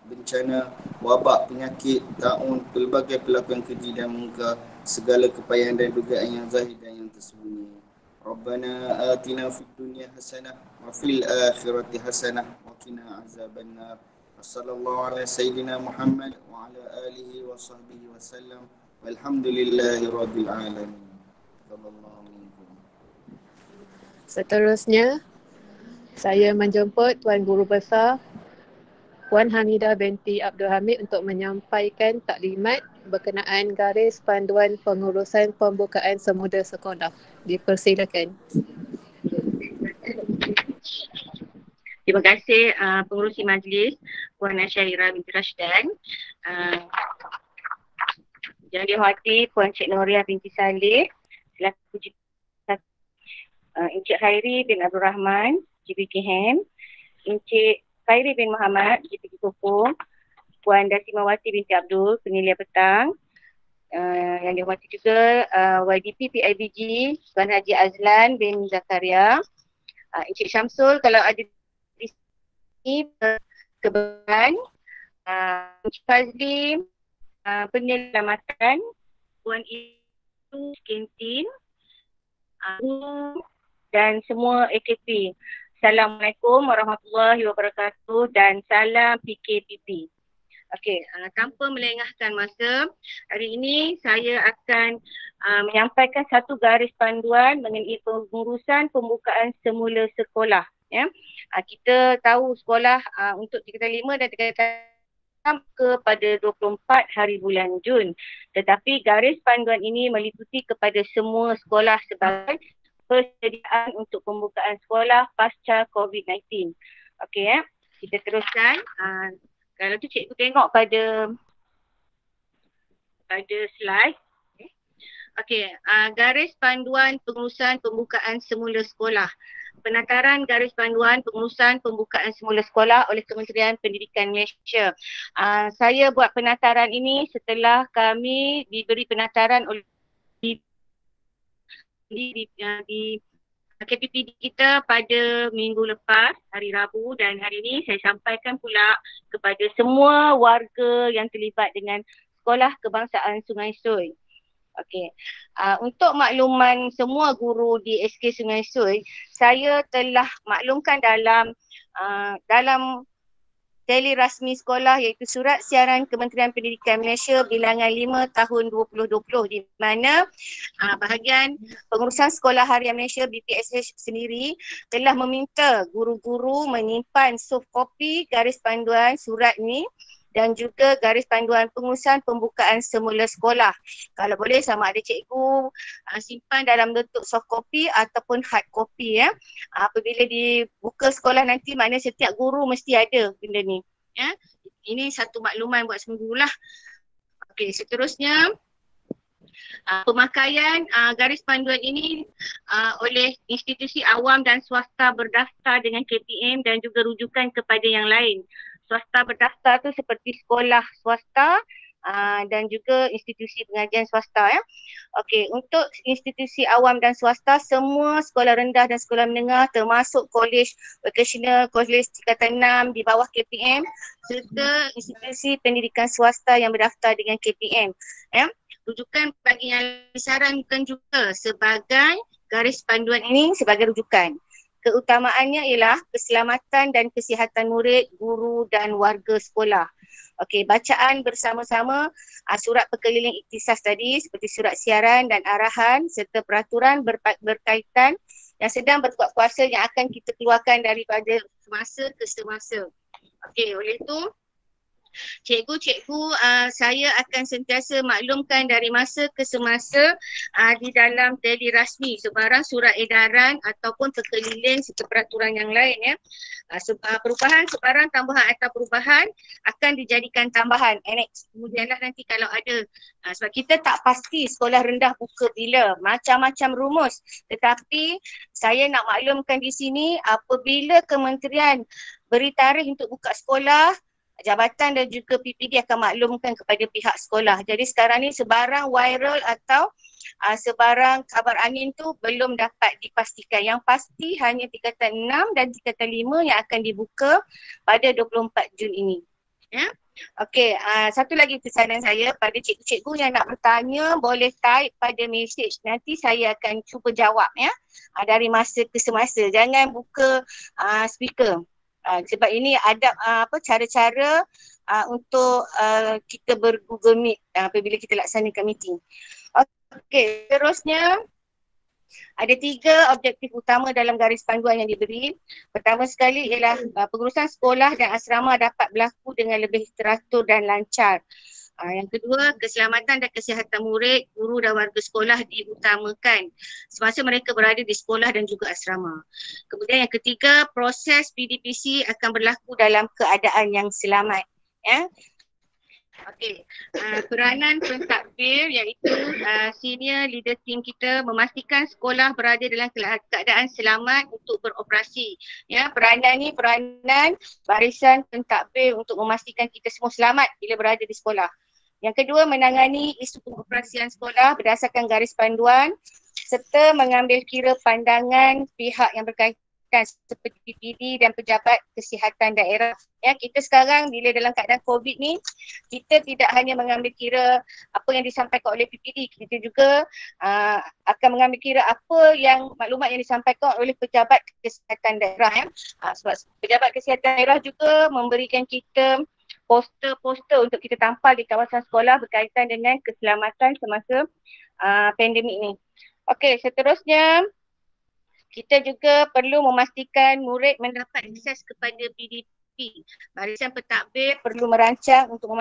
bencana, wabak, penyakit, taun, pelbagai perlakuan keji dan munkar, segala kepayahan dan dugaan yang zahir dan yang tersembunyi. Rabbana atina fid dunya hasanah wa fil akhirati hasanah wa qina azabannar. Wassallallahu ala sayyidina Muhammad wa ala alihi wa sahbihi wasallam. Walhamdulillahi rabbil alamin. Sallallahu minkum. Seterusnya, saya menjemput Tuan Guru Besar Puan Hamidah binti Abdul Hamid untuk menyampaikan taklimat berkenaan garis panduan pengurusan pembukaan semula sekolah. Dipersilakan. Terima kasih pengurusi majlis Puan Asyairah binti Rashdan, yang dihormati Puan Cik Noriah binti Saleh selaku Encik Khairi bin Abdul Rahman GBKM, Encik Khairi bin Muhammad GPK Kupang, Puan Dasimawati binti Abdul Penilai Petang, yang dihormati juga YDP PIBG Tuan Haji Azlan bin Zakaria, Encik Syamsul kalau ada di sini kebetulan, Encik Fazli penyelamatan, Puan Ibu Kantin, dan semua AKP. Assalamualaikum warahmatullahi wabarakatuh dan salam PKPP. Okey, tanpa melengahkan masa, hari ini saya akan menyampaikan satu garis panduan mengenai pengurusan pembukaan semula sekolah. Ya. Kita tahu sekolah untuk tingkatan 5 dan tingkatan 6 kepada 24 hari bulan Jun. Tetapi garis panduan ini meliputi kepada semua sekolah sebagai persediaan untuk pembukaan sekolah pasca COVID-19. Okey, kita teruskan. Kalau tu cikgu tengok pada slide. Okey, garis panduan pengurusan pembukaan semula sekolah. Penataran garis panduan pengurusan pembukaan semula sekolah oleh Kementerian Pendidikan Malaysia. Saya buat penataran ini setelah kami diberi penataran oleh di KPPD kita pada minggu lepas, hari Rabu, dan hari ini saya sampaikan pula kepada semua warga yang terlibat dengan Sekolah Kebangsaan Sungai Sui. Okey. Untuk makluman semua guru di SK Sungai Sui, saya telah maklumkan dalam teli rasmi sekolah iaitu Surat Siaran Kementerian Pendidikan Malaysia bilangan 5 tahun 2020 di mana bahagian pengurusan sekolah harian Malaysia BPSH sendiri telah meminta guru-guru menyimpan soft copy garis panduan surat ini dan juga garis panduan pengurusan pembukaan semula sekolah. Kalau boleh sama ada cikgu simpan dalam bentuk soft copy ataupun hard copy ya. Apabila dibuka sekolah nanti maknanya setiap guru mesti ada benda ni. Ya. Ini satu makluman buat seminggulah. Okey, seterusnya pemakaian garis panduan ini oleh institusi awam dan swasta berdaftar dengan KPM dan juga rujukan kepada yang lain. Swasta berdaftar tu seperti sekolah swasta dan juga institusi pengajian swasta ya. Okey, untuk institusi awam dan swasta, semua sekolah rendah dan sekolah menengah termasuk kolej vocational, kolej tingkatan 6 di bawah KPM serta institusi pendidikan swasta yang berdaftar dengan KPM ya. Rujukan bagi yang disarankan juga sebagai garis panduan ini sebagai rujukan. Keutamaannya ialah keselamatan dan kesihatan murid, guru dan warga sekolah. Okey, bacaan bersama-sama surat perkeliling ikhtisas tadi seperti surat siaran dan arahan serta peraturan berkaitan yang sedang berkuat kuasa yang akan kita keluarkan daripada semasa ke semasa. Okey, oleh itu cikgu-cikgu saya akan sentiasa maklumkan dari masa ke semasa di dalam teli rasmi sebarang surat edaran ataupun perkeliling serta peraturan yang lain ya. Perubahan sebarang tambahan atau perubahan akan dijadikan tambahan annex. Kemudianlah nanti kalau ada sebab kita tak pasti sekolah rendah buka bila, macam-macam rumus. Tetapi saya nak maklumkan di sini apabila kementerian beri tarikh untuk buka sekolah, jabatan dan juga PPD akan maklumkan kepada pihak sekolah. Jadi sekarang ni sebarang viral atau sebarang kabar angin tu belum dapat dipastikan. Yang pasti hanya tingkatan 6 dan tingkatan 5 yang akan dibuka pada 24 Jun ini. Ya. Okey, satu lagi pesanan saya pada cikgu-cikgu yang nak bertanya boleh type pada mesej. Nanti saya akan cuba jawab ya. Dari masa ke semasa. Jangan buka speaker. Sebab ini ada cara-cara untuk kita ber-Google Meet apabila kita laksanakan meeting. Okey, terusnya ada 3 objektif utama dalam garis panduan yang diberi. Pertama sekali ialah pengurusan sekolah dan asrama dapat berlaku dengan lebih teratur dan lancar. Yang kedua, keselamatan dan kesihatan murid, guru dan warga sekolah diutamakan semasa mereka berada di sekolah dan juga asrama. Kemudian yang ketiga, proses PDPC akan berlaku dalam keadaan yang selamat. Ya. Okey, peranan pentadbir iaitu senior leader team kita memastikan sekolah berada dalam keadaan selamat untuk beroperasi. Ya, peranan ni peranan barisan pentadbir untuk memastikan kita semua selamat bila berada di sekolah. Yang kedua, menangani isu pengoperasian sekolah berdasarkan garis panduan serta mengambil kira pandangan pihak yang berkaitan seperti PPD dan pejabat kesihatan daerah. Ya, kita sekarang bila dalam keadaan COVID ni, kita tidak hanya mengambil kira apa yang disampaikan oleh PPD, kita juga akan mengambil kira apa yang maklumat yang disampaikan oleh pejabat kesihatan daerah. Ya. Sebab pejabat kesihatan daerah juga memberikan kita poster-poster untuk kita tampal di kawasan sekolah berkaitan dengan keselamatan semasa pandemik ni. Okey, seterusnya kita juga perlu memastikan murid mendapat akses kepada PDP. Barisan pentadbir perlu merancang untuk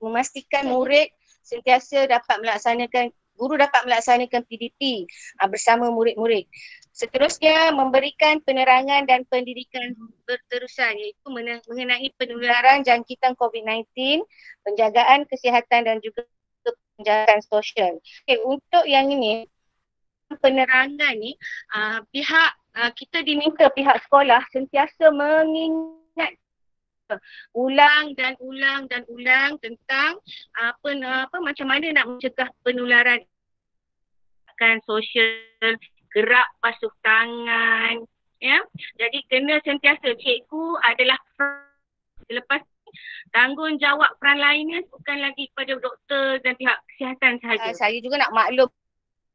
memastikan murid sentiasa dapat melaksanakan, guru dapat melaksanakan PDP bersama murid-murid. Seterusnya, memberikan penerangan dan pendidikan berterusan iaitu mengenai penularan jangkitan COVID-19, penjagaan kesihatan dan juga penjagaan sosial. Okay, untuk yang ini, penerangan ni pihak kita diminta pihak sekolah sentiasa mengingat ulang dan ulang tentang macam mana nak mencegah penularan sosial, gerak basuh tangan, ya. Jadi kena sentiasa, cikgu adalah selepas tanggungjawab frontliners bukan lagi kepada doktor dan pihak kesihatan sahaja. Saya juga nak maklum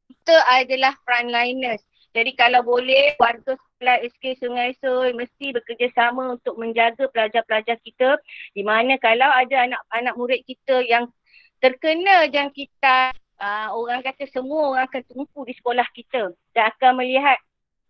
kita adalah frontliners. Jadi kalau boleh warga sekolah SK Sungai Soy mesti bekerjasama untuk menjaga pelajar-pelajar kita, di mana kalau ada anak-anak murid kita yang terkena jangkitan, orang kata semua orang akan tumpu di sekolah kita dan akan melihat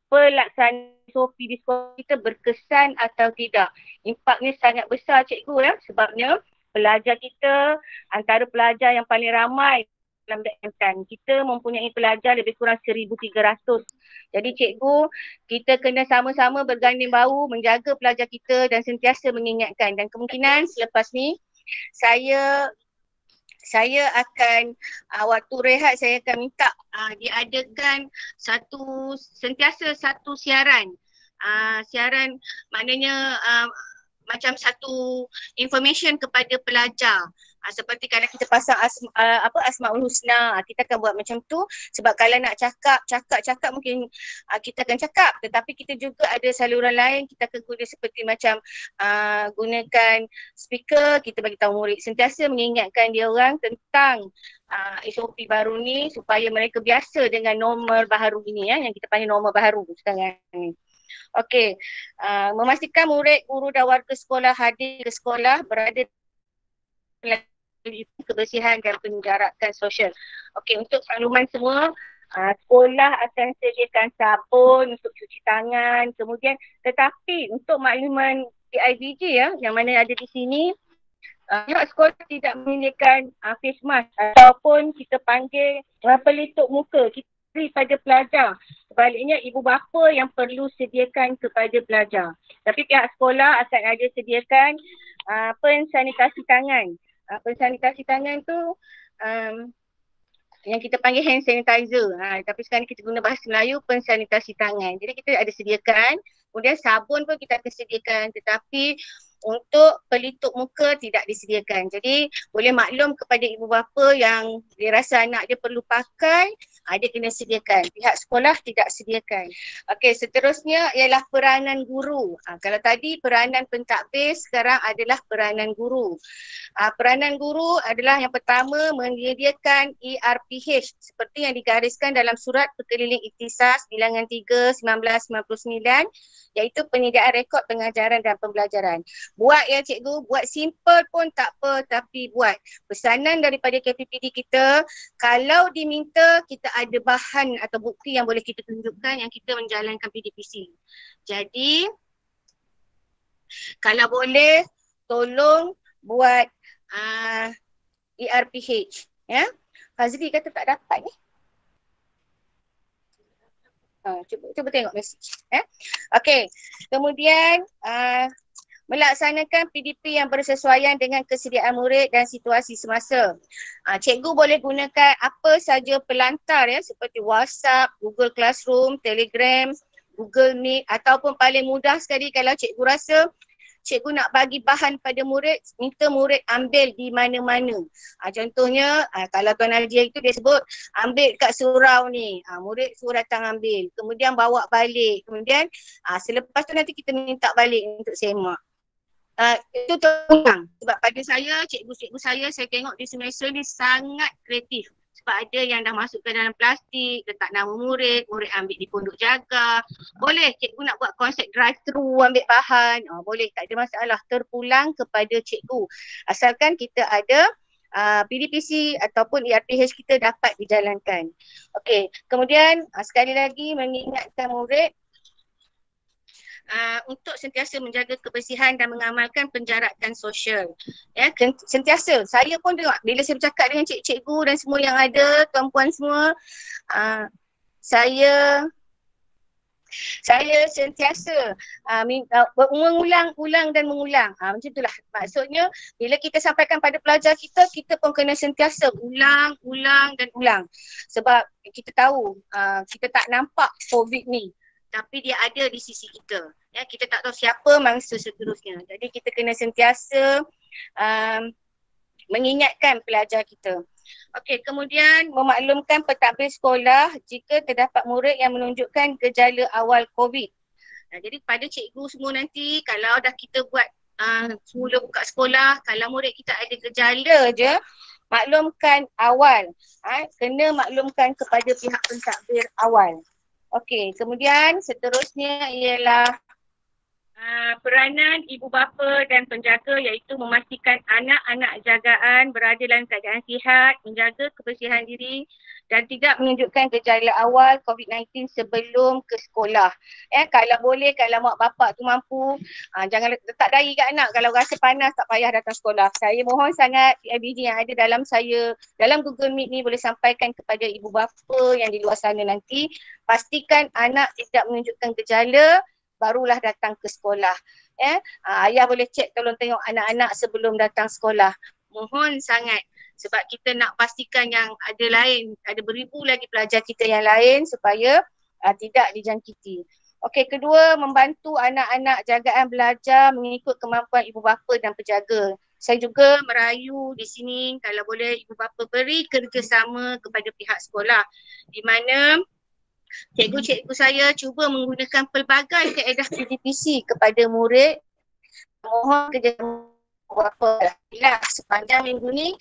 pelaksanaan SOP di sekolah kita berkesan atau tidak. Impaknya sangat besar cikgu ya, sebabnya pelajar kita antara pelajar yang paling ramai dalam daerah. Kita mempunyai pelajar lebih kurang 1,300. Jadi cikgu, kita kena sama-sama berganding bahu menjaga pelajar kita dan sentiasa mengingatkan. Dan kemungkinan selepas ni saya akan waktu rehat saya akan minta diadakan sentiasa satu siaran. Siaran maknanya macam satu information kepada pelajar. Seperti kalau kita pasang Asmaul Husna, kita akan buat macam tu sebab kalau nak cakap mungkin kita akan cakap, tetapi kita juga ada saluran lain kita akan guna seperti macam gunakan speaker, kita bagi tahu murid, sentiasa mengingatkan dia orang tentang SOP baru ni supaya mereka biasa dengan normal baharu ini ya, yang kita panggil normal baharu sekarang ni. Okey, memastikan murid, guru dan warga sekolah hadir ke sekolah berada kebersihan dan penjarakan sosial. Okey, untuk makluman semua, sekolah akan sediakan sabun untuk cuci tangan, kemudian tetapi untuk makluman PIBG ya, yang mana ada di sini, pihak sekolah tidak menyediakan face mask ataupun kita panggil pelitup muka. Kita beri pada pelajar. Sebaliknya ibu bapa yang perlu sediakan kepada pelajar. Tapi pihak sekolah akan ada sediakan pensanitasi tangan. Pensanitasi tangan tu yang kita panggil hand sanitizer. Tapi sekarang kita guna bahasa Melayu, pensanitasi tangan. Jadi kita ada sediakan. Kemudian sabun pun kita akan sediakan. Tetapi untuk pelitup muka tidak disediakan. Jadi boleh maklum kepada ibu bapa yang dia rasa anak dia perlu pakai Dia kena sediakan. Pihak sekolah tidak sediakan. Okey, seterusnya ialah peranan guru. Kalau tadi peranan pentadbir, sekarang adalah peranan guru. Peranan guru adalah yang pertama menyediakan ERPH seperti yang digariskan dalam Surat Perkeliling Ikhtisas Bilangan 3 1999, iaitu penyediaan rekod pengajaran dan pembelajaran. Buat ya cikgu, buat simple pun tak apa, tapi buat. Pesanan daripada KPPD kita, kalau diminta kita ada bahan atau bukti yang boleh kita tunjukkan yang kita menjalankan PDPC. Jadi kalau boleh tolong buat ERPH, ya. Fazli kata tak dapat ni. Cuba tengok mesej. Okey. Kemudian melaksanakan PDP yang bersesuaian dengan kesediaan murid dan situasi semasa. Cikgu boleh gunakan apa saja pelantar ya, seperti WhatsApp, Google Classroom, Telegram, Google Meet, ataupun paling mudah sekali kalau cikgu rasa cikgu nak bagi bahan pada murid, minta murid ambil di mana-mana. Contohnya, kalau Tuan Najia itu dia sebut, ambil kat surau ni. Murid suruh datang ambil. Kemudian bawa balik. Kemudian selepas tu nanti kita minta balik untuk semak. Itu terulang. Sebab pada saya, cikgu-cikgu saya tengok di semester ni sangat kreatif. Sebab ada yang dah masukkan dalam plastik, letak nama murid, murid ambil di pondok jaga. Boleh cikgu nak buat konsep drive-thru, ambil bahan. Boleh, tak ada masalah. Terpulang kepada cikgu. Asalkan kita ada PDPC ataupun ERPH kita dapat dijalankan. Okey, kemudian sekali lagi mengingatkan murid untuk sentiasa menjaga kebersihan dan mengamalkan penjarakan sosial. Ya, sentiasa. Saya pun tengok bila saya bercakap dengan cikgu dan semua yang ada, tuan-puan semua, saya sentiasa mengulang dan mengulang. Macam itulah. Maksudnya bila kita sampaikan pada pelajar kita, kita pun kena sentiasa ulang dan ulang. Sebab kita tahu kita tak nampak COVID ni, tapi dia ada di sisi kita. Ya, kita tak tahu siapa mangsa seterusnya. Jadi kita kena sentiasa mengingatkan pelajar kita. Okey, kemudian memaklumkan pentadbir sekolah jika terdapat murid yang menunjukkan gejala awal COVID. Jadi pada cikgu semua nanti, kalau dah kita buat semula buka sekolah, kalau murid kita ada gejala je, maklumkan awal. Kena maklumkan kepada pihak pentadbir awal. Okey, kemudian seterusnya ialah peranan ibu bapa dan penjaga, iaitu memastikan anak-anak jagaan berada dalam keadaan sihat, menjaga kebersihan diri dan tidak menunjukkan gejala awal COVID-19 sebelum ke sekolah. Kalau boleh, kalau mak bapak tu mampu, jangan letak dai kat anak. Kalau rasa panas tak payah datang sekolah. Saya mohon sangat PIBG yang ada dalam Google Meet ni boleh sampaikan kepada ibu bapa yang di luar sana nanti, pastikan anak tidak menunjukkan gejala, barulah datang ke sekolah. Ayah boleh cek, tolong tengok anak-anak sebelum datang sekolah. Mohon sangat. Sebab kita nak pastikan yang ada beribu lagi pelajar kita yang lain supaya tidak dijangkiti. Okey, kedua, membantu anak-anak jagaan belajar mengikut kemampuan ibu bapa dan penjaga. Saya juga merayu di sini kalau boleh ibu bapa beri kerjasama kepada pihak sekolah, di mana cikgu-cikgu saya cuba menggunakan pelbagai kaedah PDPC kepada murid. Mohon kerjasama ibu bapa. Sepanjang minggu ni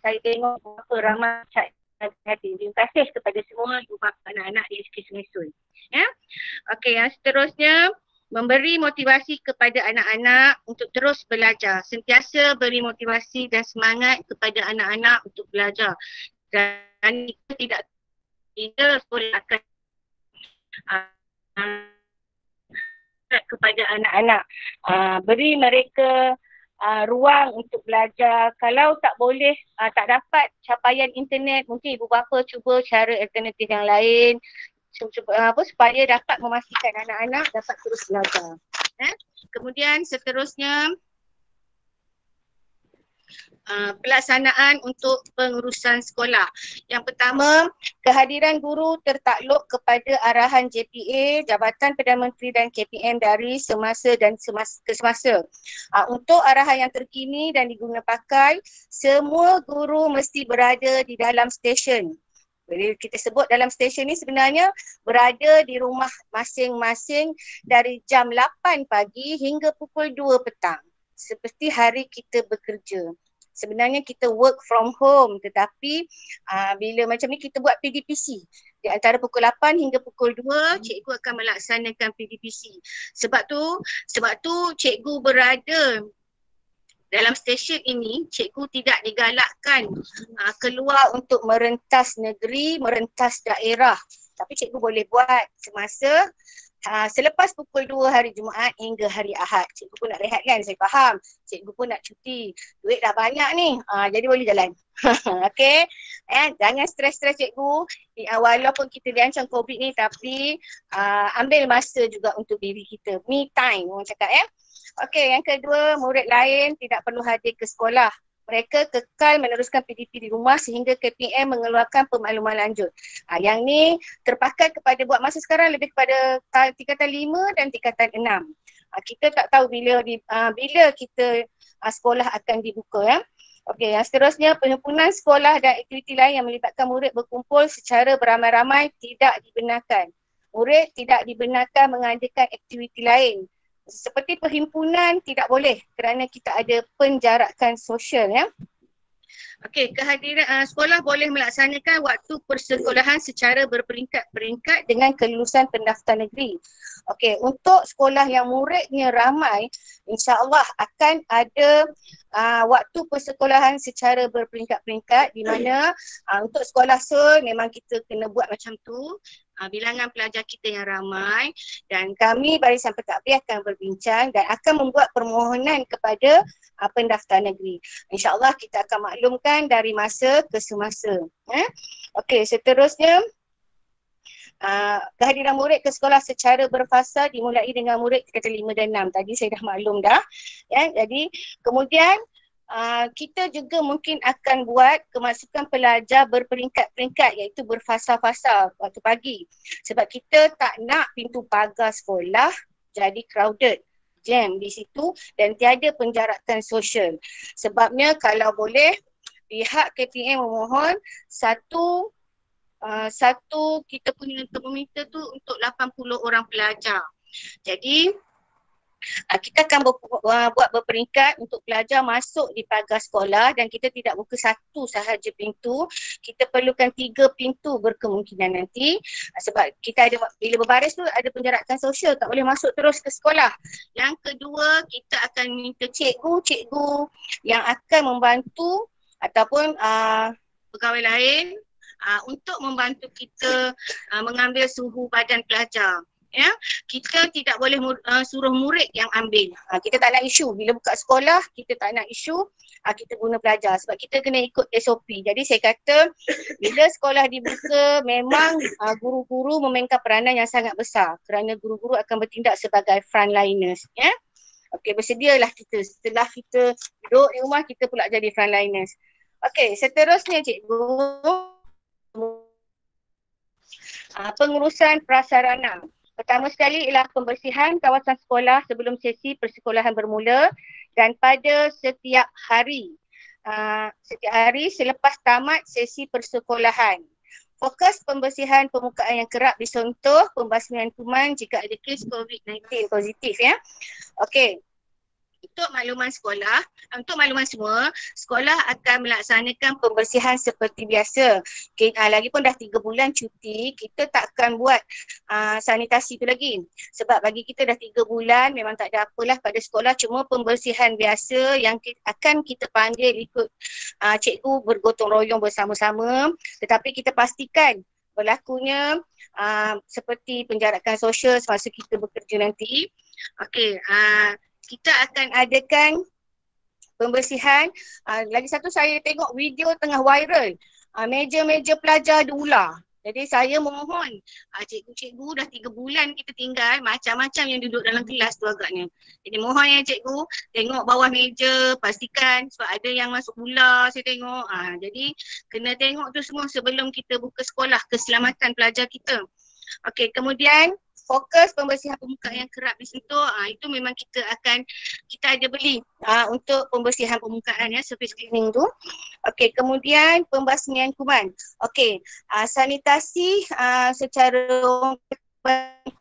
saya tengok berapa ramai chat hati. Terima kasih kepada semua ibu bapa anak-anak di SK Sungai Sun. Okey, yang seterusnya, memberi motivasi kepada anak-anak untuk terus belajar. Sentiasa beri motivasi dan semangat kepada anak-anak untuk belajar. Dan kita tidak boleh akan kepada anak-anak. Beri mereka ruang untuk belajar. Kalau tak boleh, tak dapat capaian internet, mungkin ibu bapa cuba cara alternatif yang lain supaya dapat memastikan anak-anak dapat terus belajar. Kemudian seterusnya, pelaksanaan untuk pengurusan sekolah. Yang pertama, kehadiran guru tertakluk kepada arahan JPA, Jabatan Perdana Menteri dan KPM dari semasa ke semasa. Untuk arahan yang terkini dan diguna pakai, semua guru mesti berada di dalam stesen. Jadi kita sebut dalam stesen ni sebenarnya berada di rumah masing-masing dari jam 8 pagi hingga pukul 2 petang. Seperti hari kita bekerja. Sebenarnya kita work from home, tetapi bila macam ni kita buat PDPC. Di antara pukul 8 hingga pukul 2 cikgu akan melaksanakan PDPC. Sebab tu cikgu berada dalam stesen ini, cikgu tidak digalakkan keluar untuk merentas negeri, merentas daerah. Tapi cikgu boleh buat semasa selepas pukul 2 hari Jumaat hingga hari Ahad. Cikgu pun nak rehat kan, saya faham. Cikgu pun nak cuti. Duit dah banyak ni, jadi boleh jalan. Okey, jangan stres-stres cikgu. Walaupun kita diancam COVID ni, tapi ambil masa juga untuk diri kita. Me time, orang cakap ya. Okey, yang kedua, murid lain tidak perlu hadir ke sekolah. Mereka kekal meneruskan PDP di rumah sehingga KPM mengeluarkan pemakluman lanjut. Yang ni terpakai kepada buat masa sekarang lebih kepada tingkatan 5 dan tingkatan 6. Kita tak tahu bila kita sekolah akan dibuka ya. Okey, yang seterusnya, penghimpunan sekolah dan aktiviti lain yang melibatkan murid berkumpul secara beramai-ramai tidak dibenarkan. Murid tidak dibenarkan mengadakan aktiviti lain. Seperti perhimpunan tidak boleh kerana kita ada penjarakan sosial ya. Okey, kehadiran sekolah boleh melaksanakan waktu persekolahan secara berperingkat-peringkat dengan kelulusan pendaftar negeri. Okey, untuk sekolah yang muridnya ramai, insya-Allah akan ada waktu persekolahan secara berperingkat-peringkat di mana untuk sekolah memang kita kena buat macam tu. Bilangan pelajar kita yang ramai dan kami Barisan Pentadbir akan berbincang dan akan membuat permohonan kepada pendaftar negeri. InsyaAllah kita akan maklumkan dari masa ke semasa. Okey, seterusnya kehadiran murid ke sekolah secara berfasa dimulai dengan murid tingkatan 5 dan 6. Tadi saya dah maklum dah. Ya, jadi kemudian kita juga mungkin akan buat kemasukan pelajar berperingkat-peringkat iaitu berfasa-fasa waktu pagi. Sebab kita tak nak pintu pagar sekolah jadi crowded, jam di situ dan tiada penjarakan sosial. Sebabnya kalau boleh pihak KPM memohon satu kita punya termometer tu untuk 80 orang pelajar. Jadi kita akan buat berperingkat untuk pelajar masuk di pagar sekolah dan kita tidak buka satu sahaja pintu. Kita perlukan 3 pintu berkemungkinan nanti sebab kita ada bila berbaris tu ada penjarakan sosial, tak boleh masuk terus ke sekolah. Yang kedua, kita akan minta cikgu-cikgu yang akan membantu ataupun pegawai lain untuk membantu kita mengambil suhu badan pelajar. Ya, kita tidak boleh suruh murid yang ambil. Kita tak nak isu bila buka sekolah, kita tak nak isu kita guna pelajar sebab kita kena ikut SOP. Jadi saya kata bila sekolah dibuka memang guru-guru memainkan peranan yang sangat besar kerana guru-guru akan bertindak sebagai frontliners ya. Okey, bersedialah kita setelah kita duduk di rumah kita pula jadi frontliners. Okey, seterusnya cikgu pengurusan prasarana. Pertama sekali ialah pembersihan kawasan sekolah sebelum sesi persekolahan bermula dan pada setiap hari selepas tamat sesi persekolahan. Fokus pembersihan permukaan yang kerap disentuh, pembasmian kuman jika ada kes COVID-19 positif ya. Okey. Untuk makluman semua, sekolah akan melaksanakan pembersihan seperti biasa. Lagipun dah 3 bulan cuti, kita tak akan buat sanitasi tu lagi. Sebab bagi kita dah 3 bulan memang tak ada apalah pada sekolah, cuma pembersihan biasa yang akan kita panggil ikut cikgu bergotong royong bersama-sama. Tetapi kita pastikan berlakunya seperti penjarakan sosial semasa kita bekerja nanti. Okey, kita akan adakan pembersihan. Lagi satu saya tengok video tengah viral. Meja-meja pelajar ada ular. Jadi saya mohon, cikgu-cikgu dah 3 bulan kita tinggal, macam-macam yang duduk dalam kelas tu agaknya. Jadi mohon ya cikgu, tengok bawah meja, pastikan sebab ada yang masuk ular saya tengok. Jadi kena tengok tu semua sebelum kita buka sekolah, keselamatan pelajar kita. Okey, kemudian fokus pembersihan permukaan yang kerap disentuh, itu memang kita ada beli untuk pembersihan permukaan ya, surface cleaning tu. Okey, kemudian pembasmian kuman. Okey, sanitasi secara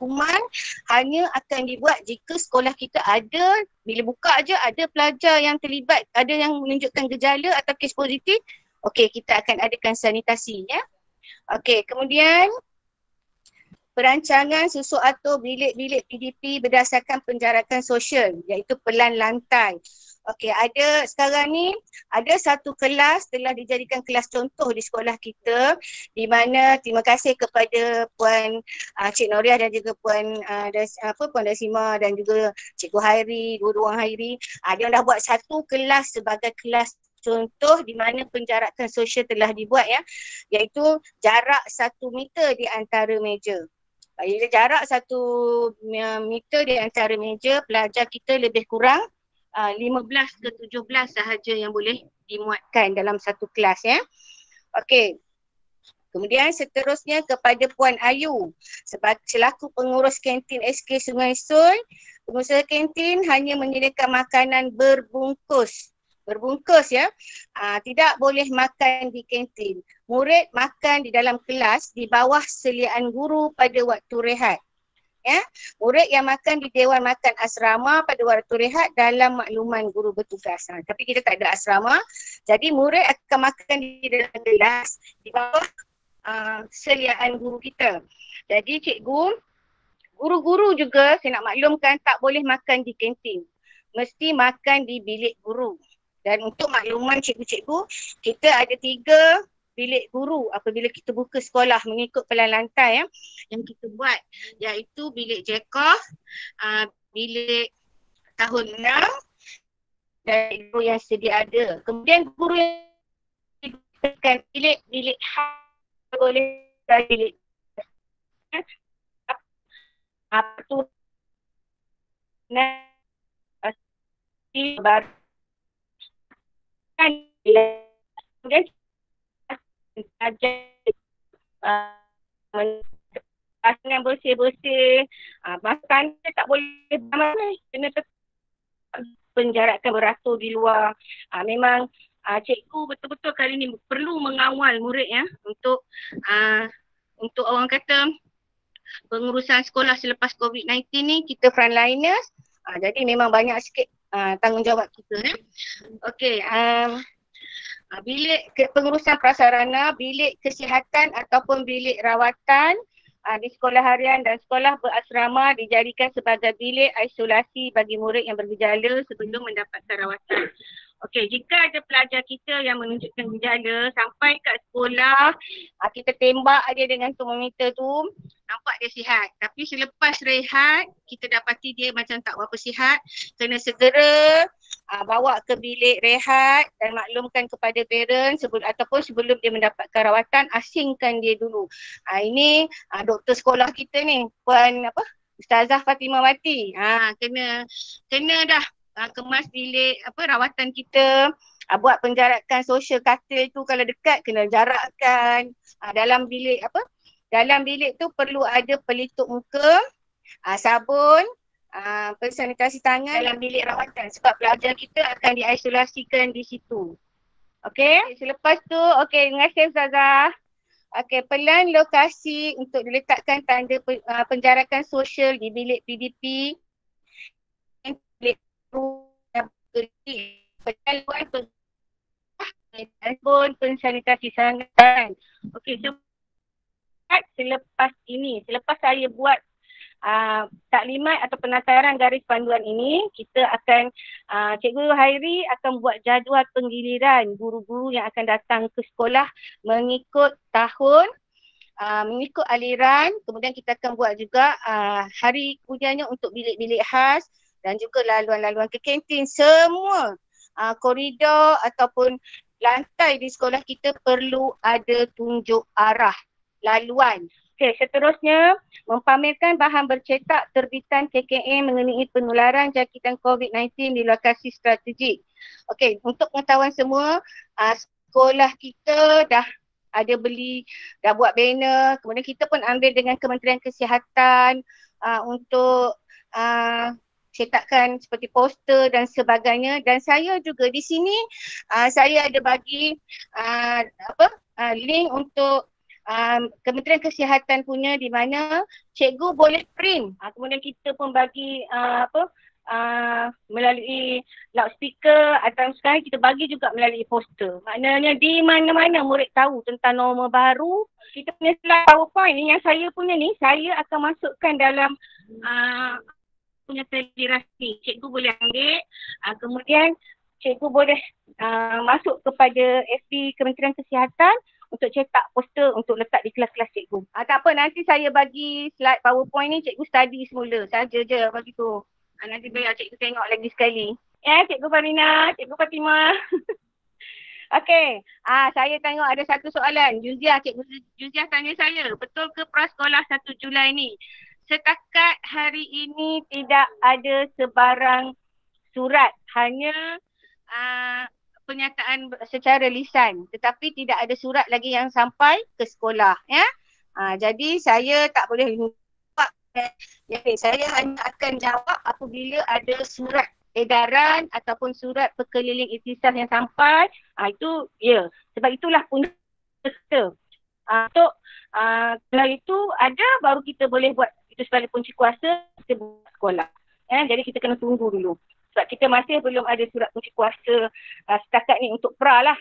kuman hanya akan dibuat jika sekolah kita ada, bila buka aja ada pelajar yang terlibat, ada yang menunjukkan gejala atau kes positif, okey, kita akan adakan sanitasi ya. Okey, kemudian perancangan susun atur bilik-bilik PDP berdasarkan penjarakan sosial, iaitu pelan lantai. Okey, sekarang ni ada satu kelas telah dijadikan kelas contoh di sekolah kita, di mana terima kasih kepada Puan Cik Noriah dan juga Puan Dasima dan juga Cikgu Hairi, Guru Hairi. Dia dah buat satu kelas sebagai kelas contoh di mana penjarakan sosial telah dibuat ya, iaitu jarak 1 meter di antara meja. Bila jarak 1 meter di antara meja, pelajar kita lebih kurang 15 ke 17 sahaja yang boleh dimuatkan dalam satu kelas ya. Okey. Kemudian seterusnya kepada Puan Ayu selaku pengurus kantin SK Sungai Sul, pengusaha kantin hanya menyediakan makanan berbungkus ya, tidak boleh makan di kantin. Murid makan di dalam kelas di bawah seliaan guru pada waktu rehat. Ya, murid yang makan di Dewan Makan Asrama pada waktu rehat dalam makluman guru bertugas. Tapi kita tak ada asrama, jadi murid akan makan di dalam kelas di bawah seliaan guru kita. Jadi cikgu, guru-guru juga saya nak maklumkan tak boleh makan di kantin. Mesti makan di bilik guru. Dan untuk makluman cikgu-cikgu, kita ada 3 bilik guru apabila kita buka sekolah mengikut pelan lantai ya, yang kita buat, iaitu bilik Jekoh, bilik tahun 6 dan guru yang sedia ada. Kemudian guru yang diberikan bilik boleh bilik apa tu baru kemudian dengan bersih-bersih, makan tak boleh ramai, kena penjarakan beratur di luar. Memang cikgu betul-betul kali ni perlu mengawal murid ya, untuk orang kata pengurusan sekolah selepas COVID-19 ni kita frontliners, jadi memang banyak sikit tanggungjawab kita ya. Okey, bilik pengurusan prasarana, bilik kesihatan ataupun bilik rawatan di sekolah harian dan sekolah berasrama dijadikan sebagai bilik isolasi bagi murid yang bergejala sebelum mendapatkan rawatan. Okey, jika ada pelajar kita yang menunjukkan gejala sampai kat sekolah, kita tembak dia dengan termometer tu, nampak dia sihat. Tapi selepas rehat, kita dapati dia macam tak berapa sihat, kena segera bawa ke bilik rehat dan maklumkan kepada parent ataupun sebelum dia mendapatkan rawatan, asingkan dia dulu. Ini doktor sekolah kita ni, Puan Ustazah Fatimah Wati. Kena dah kemas bilik rawatan kita, buat penjarakan sosial katil tu kalau dekat kena jarakkan. Dalam bilik tu perlu ada pelitup muka, sabun, sanitasi tangan dalam bilik rawatan sebab pelajar kita akan diisolasikan di situ. Okey, selepas tu terima kasih Ustazah. Okey, pelan lokasi untuk diletakkan tanda penjarakan sosial di bilik PDP, bilik pun pensanitasi tangan. Okey, selepas saya buat taklimat atau penataran garis panduan ini, kita akan Cikgu Hairi akan buat jadual penggiliran guru-guru yang akan datang ke sekolah mengikut tahun, mengikut aliran. Kemudian kita akan buat juga hari kemudiannya untuk bilik-bilik khas dan juga laluan-laluan ke kantin. Semua koridor ataupun lantai di sekolah kita perlu ada tunjuk arah laluan. Okey, seterusnya mempamerkan bahan bercetak terbitan KKM mengenai penularan jangkitan COVID-19 di lokasi strategik. Okey, untuk pengetahuan semua, sekolah kita dah buat banner, kemudian kita pun ambil dengan Kementerian Kesihatan untuk cetakkan seperti poster dan sebagainya. Dan saya juga di sini saya ada bagi link untuk Kementerian Kesihatan punya, di mana cikgu boleh print. Kemudian kita pun bagi melalui loudspeaker, atau sekarang kita bagi juga melalui poster. Maknanya di mana-mana murid tahu tentang norma baru. Kita punya slide PowerPoint ni yang saya punya ni, saya akan masukkan dalam punya federasi. Cikgu boleh ambil, kemudian cikgu boleh masuk kepada FB Kementerian Kesihatan untuk cetak poster untuk letak di kelas-kelas cikgu. Tak apa, nanti saya bagi slide PowerPoint ni, cikgu study semula saja je bagi tu. Nanti biar cikgu tengok lagi sekali. Ya, Cikgu Farina, Cikgu Fatimah. Okey, saya tengok ada satu soalan. Juziah, Cikgu Juziah tanya saya, betul ke prasekolah 1 Julai ni? Setakat hari ini tidak ada sebarang surat, hanya penyataan secara lisan, tetapi tidak ada surat lagi yang sampai ke sekolah, ya. Jadi saya tak boleh jawab. Jadi saya hanya akan jawab apabila ada surat edaran ataupun surat berkeliling ikhtisas yang sampai. Itu ya, sebab itulah punca kita. Untuk kalau itu ada, baru kita boleh buat itu sebagai kunci kuasa kita buat sekolah. Jadi kita kena tunggu dulu. Sebab kita masih belum ada surat kunci kuasa setakat ni untuk pra lah.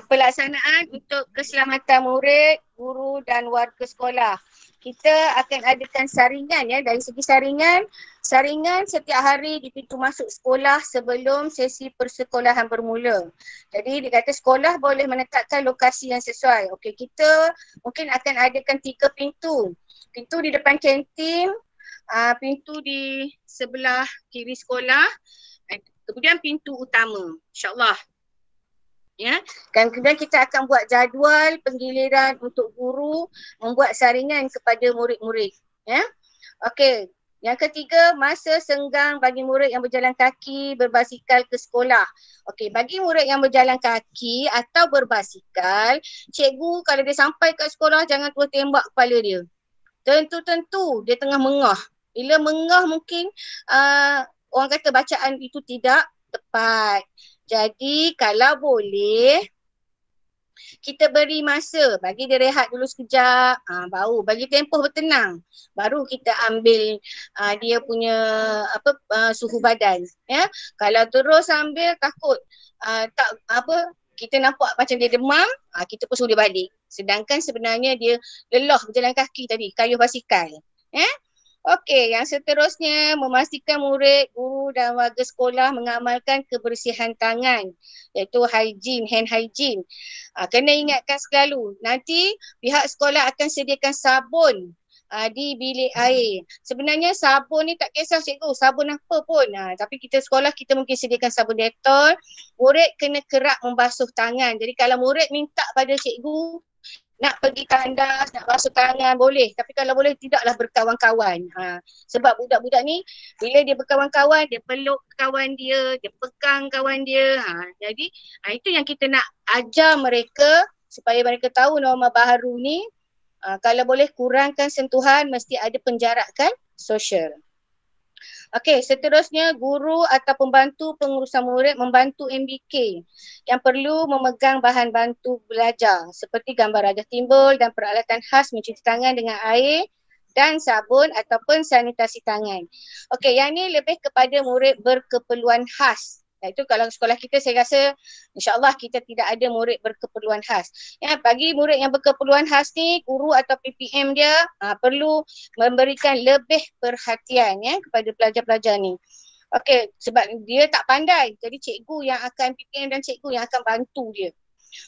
Pelaksanaan untuk keselamatan murid, guru dan warga sekolah. Kita akan adakan saringan, ya. Dari segi saringan setiap hari di pintu masuk sekolah sebelum sesi persekolahan bermula. Jadi dia kata sekolah boleh menetapkan lokasi yang sesuai. Okey, kita mungkin akan adakan 3 pintu. Pintu di depan kantin, pintu di sebelah kiri sekolah, kemudian pintu utama, insyaAllah. Ya, dan kemudian kita akan buat jadual penggiliran untuk guru membuat saringan kepada murid-murid. Ya, okey. Yang ketiga, masa senggang bagi murid yang berjalan kaki, berbasikal ke sekolah. Okey, bagi murid yang berjalan kaki atau berbasikal, cikgu kalau dia sampai kat sekolah jangan terus tembak kepala dia. Tentu-tentu dia tengah mengah. Bila mengah mungkin orang kata bacaan itu tidak tepat. Jadi kalau boleh kita beri masa, bagi dia rehat dulu sekejap, baru bagi tempoh bertenang, baru kita ambil dia punya suhu badan, ya. Kalau terus ambil takut kita nampak macam dia demam, kita pun suruh dia balik. Sedangkan sebenarnya dia lelah berjalan kaki tadi, kayuh basikal. Okey, yang seterusnya memastikan murid, guru dan warga sekolah mengamalkan kebersihan tangan, iaitu hygiene, hand hygiene. Kena ingatkan selalu, nanti pihak sekolah akan sediakan sabun di bilik air. Sebenarnya sabun ni tak kisah cikgu, sabun apa pun. Tapi kita sekolah kita mungkin sediakan sabun Dettol. Murid kena kerap membasuh tangan. Jadi kalau murid minta pada cikgu nak pergi tandas, nak basuh tangan boleh. Tapi kalau boleh tidaklah berkawan-kawan. Sebab budak-budak ni bila dia berkawan-kawan, dia peluk kawan dia, dia pegang kawan dia. Jadi itu yang kita nak ajar mereka supaya mereka tahu norma baru ni. Kalau boleh kurangkan sentuhan, mesti ada penjarakan sosial. Okey, seterusnya guru atau pembantu pengurusan murid membantu MBK yang perlu memegang bahan bantu belajar seperti gambar rajah timbul dan peralatan khas mencuci tangan dengan air dan sabun ataupun sanitasi tangan. Okey, yang ni lebih kepada murid berkeperluan khas. Itu kalau sekolah kita saya rasa insyaAllah kita tidak ada murid berkeperluan khas. Ya, bagi murid yang berkeperluan khas ni, guru atau PPM dia perlu memberikan lebih perhatian kepada pelajar-pelajar ni. Okey, sebab dia tak pandai. Jadi cikgu yang akan PPM dan cikgu yang akan bantu dia.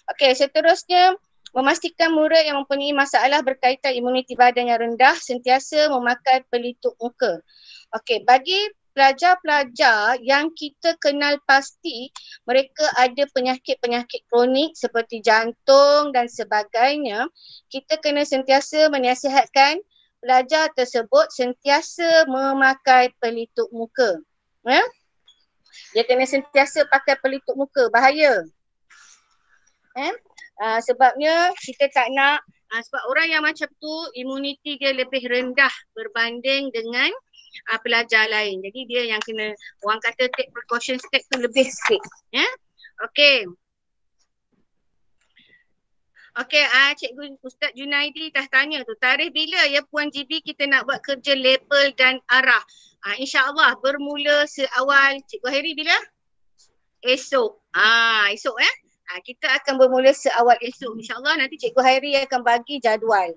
Okey, seterusnya memastikan murid yang mempunyai masalah berkaitan imuniti badan yang rendah sentiasa memakai pelitup muka. Okey, bagi pelajar-pelajar yang kita kenal pasti mereka ada penyakit-penyakit kronik seperti jantung dan sebagainya, kita kena sentiasa menasihatkan pelajar tersebut sentiasa memakai pelitup muka. Ya? Dia kena sentiasa pakai pelitup muka, bahaya. Sebabnya kita tak nak, sebab orang yang macam tu imuniti dia lebih rendah berbanding dengan pelajar lain. Jadi dia yang kena, orang kata take precaution step tu lebih sikit. Ya? Okey. Okey, Cikgu Ustaz Junaidi dah tanya tu, tarikh bila ya Puan GB kita nak buat kerja label dan arah? InsyaAllah bermula seawal Cikgu Hairi bila? Esok. Esok kita akan bermula seawal esok. InsyaAllah nanti Cikgu Hairi akan bagi jadual.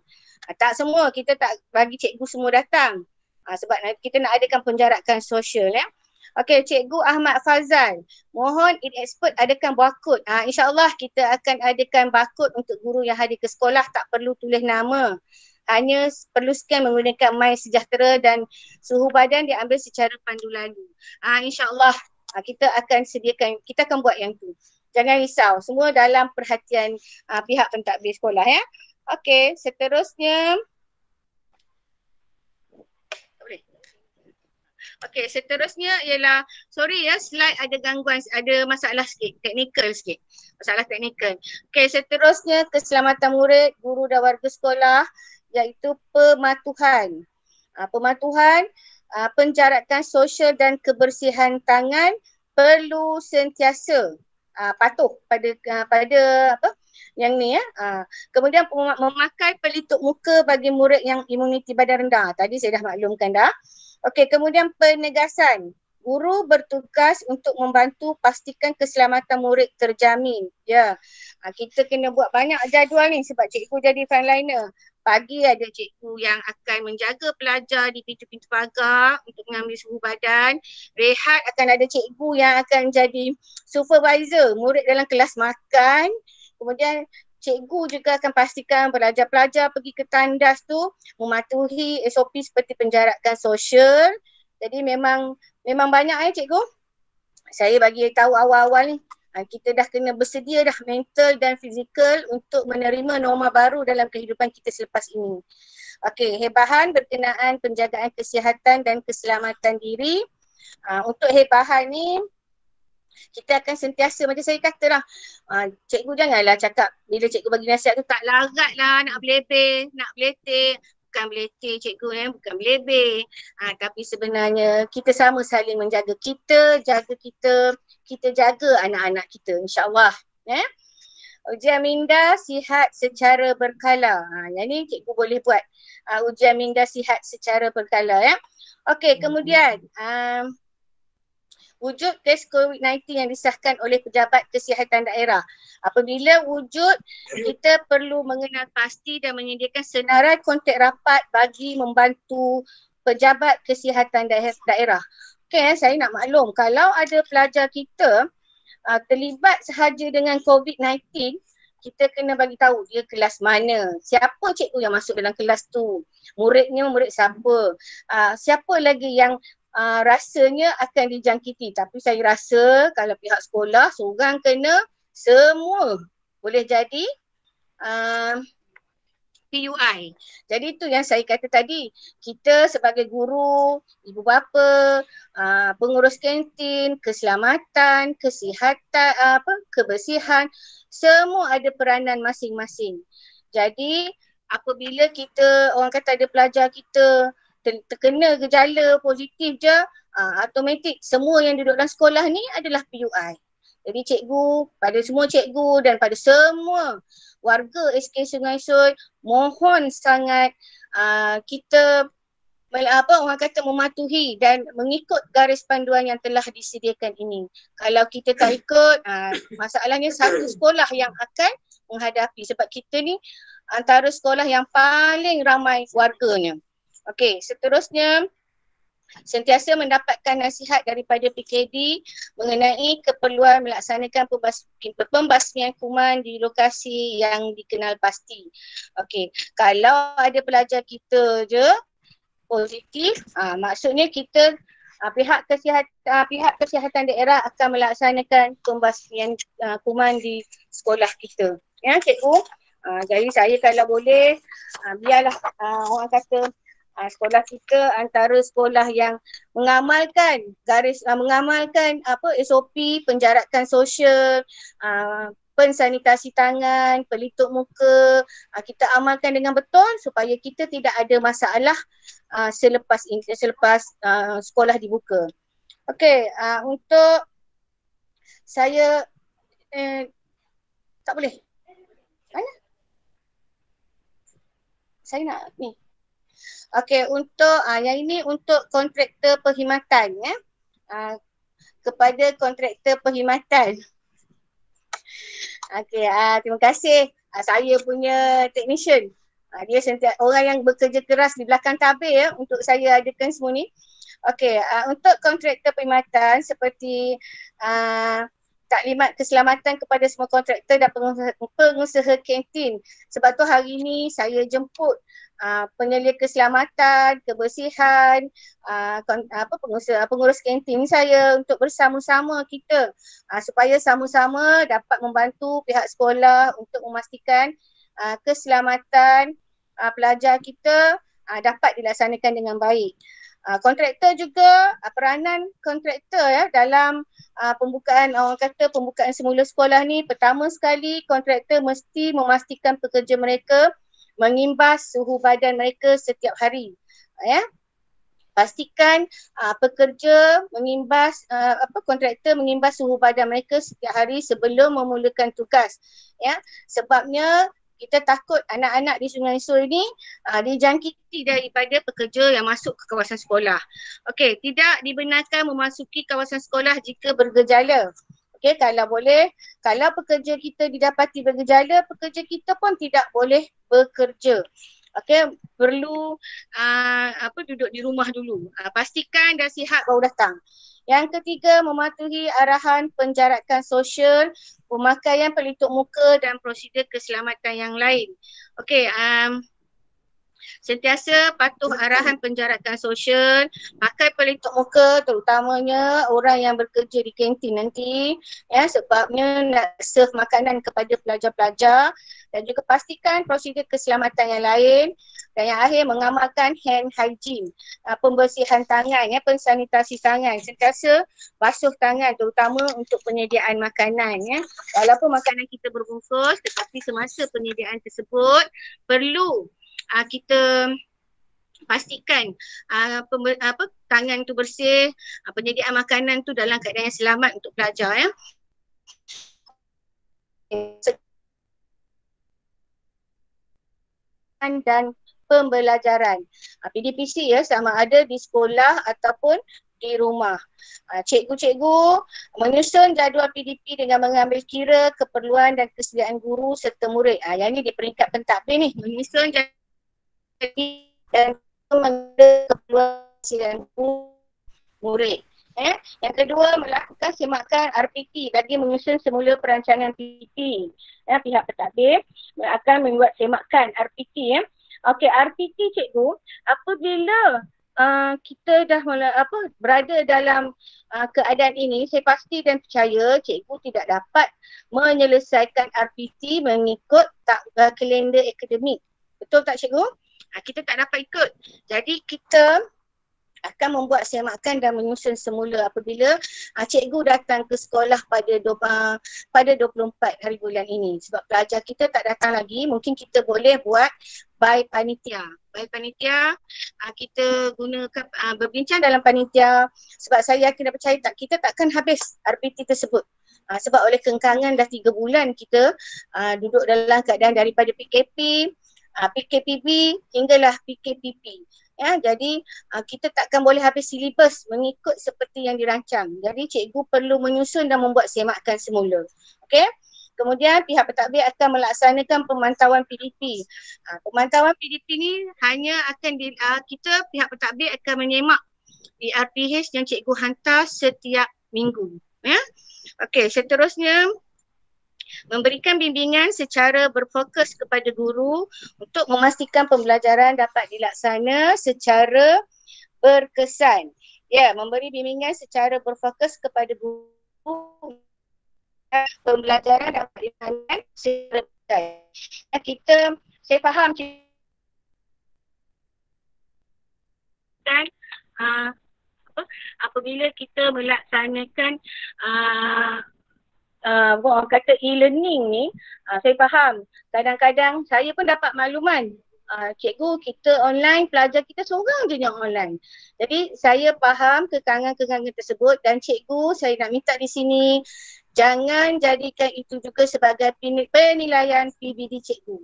Tak semua, kita tak bagi cikgu semua datang. Sebab kita nak adakan penjarakan sosial ya. Okey, Cikgu Ahmad Fazal. Mohon expert adakan barcode. InsyaAllah kita akan adakan barcode untuk guru yang hadir ke sekolah. Tak perlu tulis nama. Hanya perlu scan menggunakan My Sejahtera dan suhu badan diambil secara pandu lalu. InsyaAllah kita akan sediakan, kita akan buat yang tu. Jangan risau, semua dalam perhatian pihak pentadbir sekolah ya. Okey, seterusnya. Okey, seterusnya ialah, sorry ya, slide ada gangguan, ada masalah sikit, teknikal sikit. Masalah teknikal. Okey, seterusnya keselamatan murid, guru dan warga sekolah iaitu pematuhan. Pematuhan, penjarakan sosial dan kebersihan tangan perlu sentiasa patuh pada apa yang ni ya. Kemudian memakai pelitup muka bagi murid yang imuniti badan rendah. Tadi saya dah maklumkan dah. Okey, kemudian penegasan. Guru bertugas untuk membantu pastikan keselamatan murid terjamin. Ya. Kita kena buat banyak jadual ni sebab cikgu jadi frontliner. Pagi ada cikgu yang akan menjaga pelajar di pintu-pintu pagar untuk mengambil suhu badan. Rehat akan ada cikgu yang akan jadi supervisor murid dalam kelas makan. Kemudian cikgu juga akan pastikan pelajar-pelajar pergi ke tandas tu mematuhi SOP seperti penjarakan sosial. Jadi memang banyak cikgu. Saya bagi tahu awal-awal ni. Kita dah kena bersedia dah mental dan fizikal untuk menerima norma baru dalam kehidupan kita selepas ini. Okey, hebahan berkenaan penjagaan kesihatan dan keselamatan diri. Untuk hebahan ni, kita akan sentiasa, macam saya kata lah, cikgu janganlah cakap bila cikgu bagi nasihat tu tak larat lah nak belebeh, nak beletik. Bukan beletik cikgu bukan belebeh. Tapi sebenarnya kita sama saling menjaga kita, kita jaga anak-anak kita insyaAllah. Ujian minda sihat secara berkala. Yang ni cikgu boleh buat ujian minda sihat secara berkala ya. Okey, kemudian wujud test COVID-19 yang disahkan oleh pejabat kesihatan daerah. Apabila wujud, kita perlu mengenal pasti dan menyediakan senarai kontak rapat bagi membantu pejabat kesihatan daerah. Okay, saya nak maklum, kalau ada pelajar kita terlibat sahaja dengan COVID-19, kita kena bagi tahu dia kelas mana, siapa cikgu yang masuk dalam kelas tu, muridnya murid siapa, siapa lagi yang rasanya akan dijangkiti. Tapi saya rasa kalau pihak sekolah seorang kena, semua boleh jadi PUI. Jadi itu yang saya kata tadi, kita sebagai guru, ibu bapa, pengurus kantin, keselamatan, kesihatan, kebersihan, semua ada peranan masing-masing. Jadi apabila kita, orang kata ada pelajar kita terkena gejala positif je, automatik semua yang duduk dalam sekolah ni adalah PUI. Jadi cikgu, pada semua cikgu dan pada semua warga SK Sungai Sut, mohon sangat kita orang kata mematuhi dan mengikut garis panduan yang telah disediakan ini. Kalau kita tak ikut, masalahnya satu sekolah yang akan menghadapi, sebab kita ni antara sekolah yang paling ramai warganya. Okey, seterusnya sentiasa mendapatkan nasihat daripada PKD mengenai keperluan melaksanakan pembasmian kuman di lokasi yang dikenal pasti. Okey, kalau ada pelajar kita je positif, maksudnya kita pihak kesihatan daerah akan melaksanakan pembasmian kuman di sekolah kita. Ya, cikgu. Jadi saya kalau boleh, biarlah orang kata sekolah kita antara sekolah yang mengamalkan SOP penjarakan sosial, pensanitasi tangan, pelitup muka, kita amalkan dengan betul supaya kita tidak ada masalah selepas sekolah dibuka. Okey, untuk saya tak boleh. Mana? Saya nak ni. Okey, untuk yang ini untuk kontraktor perkhidmatan ya. Kepada kontraktor perkhidmatan. Okey, terima kasih. Saya punya technician. Dia sentiasa orang yang bekerja keras di belakang tabir ya untuk saya adakan semua ni. Okey, untuk kontraktor perkhidmatan seperti taklimat keselamatan kepada semua kontraktor dan pengusaha kantin. Sebab tu hari ini saya jemput penyelia keselamatan, kebersihan, pengurus kantin saya untuk bersama-sama kita supaya sama-sama dapat membantu pihak sekolah untuk memastikan keselamatan pelajar kita dapat dilaksanakan dengan baik. Kontraktor juga, peranan kontraktor ya dalam pembukaan semula sekolah ni, pertama sekali kontraktor mesti memastikan pekerja mereka mengimbas suhu badan mereka setiap hari. Ya. Pastikan pekerja kontraktor mengimbas suhu badan mereka setiap hari sebelum memulakan tugas. Ya. Sebabnya kita takut anak-anak di Sungai Sur ini dijangkiti daripada pekerja yang masuk ke kawasan sekolah. Okey, tidak dibenarkan memasuki kawasan sekolah jika bergejala. Okey, kalau boleh, kalau pekerja kita didapati bergejala, pekerja kita pun tidak boleh bekerja. Okey, perlu duduk di rumah dulu. Pastikan dah sihat baru datang. Yang ketiga, mematuhi arahan penjarakan sosial, pemakaian pelitup muka dan prosedur keselamatan yang lain. Okey, sentiasa patuh arahan penjarakan sosial, pakai pelitup muka terutamanya orang yang bekerja di kantin nanti ya, sebabnya nak serve makanan kepada pelajar-pelajar, dan juga pastikan prosedur keselamatan yang lain, dan yang akhir mengamalkan hand hygiene, pembersihan tangan ya, pensanitasi tangan, sentiasa basuh tangan terutama untuk penyediaan makanan ya. Walaupun makanan kita berbungkus, tetapi semasa penyediaan tersebut perlu kita pastikan tangan tu bersih, penyediaan makanan tu dalam keadaan yang selamat untuk pelajar ya. Dan pembelajaran PDPC ya, sama ada di sekolah ataupun di rumah. Cikgu-cikgu menyusun jadual PDP dengan mengambil kira keperluan dan kesediaan guru serta murid. Yang ni di peringkat pentadbir ni, menyusun jadual dan mengambil keperluan kesediaan guru murid. Yang kedua, melakukan semakan RPT bagi menyusun semula perancangan PDP. Pihak pentadbir akan membuat semakan RPT. Okey, RPT cikgu, apabila kita dah berada dalam keadaan ini, saya pasti dan percaya cikgu tidak dapat menyelesaikan RPT mengikut kalender akademik. Betul tak cikgu? Kita tak dapat ikut. Jadi kita akan membuat semakan dan menyusun semula apabila cikgu datang ke sekolah pada 24 hari bulan ini. Sebab pelajar kita tak datang lagi, mungkin kita boleh buat by panitia. By panitia, kita gunakan berbincang dalam panitia, sebab saya yakin dan percaya kita takkan habis RPT tersebut. Sebab oleh kengkangan dah 3 bulan kita duduk dalam keadaan daripada PKP, PKPB hinggalah PKPP. Ya, jadi kita takkan boleh habis silibus mengikut seperti yang dirancang. Jadi cikgu perlu menyusun dan membuat semakan semula. Okey. Kemudian pihak pentadbir akan melaksanakan pemantauan PDP. Pemantauan PDP ni hanya akan pihak pentadbir akan menyemak di RPH yang cikgu hantar setiap minggu. Ya. Okey, seterusnya memberikan bimbingan secara berfokus kepada guru untuk memastikan pembelajaran dapat dilaksana secara berkesan. memberi bimbingan secara berfokus kepada guru. Pembelajaran dapat dilakukan secara betul. Saya faham dan apabila kita melaksanakan orang kata e-learning ni, saya faham. Kadang-kadang saya pun dapat makluman, cikgu kita online, pelajar kita seorang je yang online. Jadi saya faham kekangan-kekangan tersebut dan cikgu saya nak minta di sini, jangan jadikan itu juga sebagai penilaian PBD cikgu.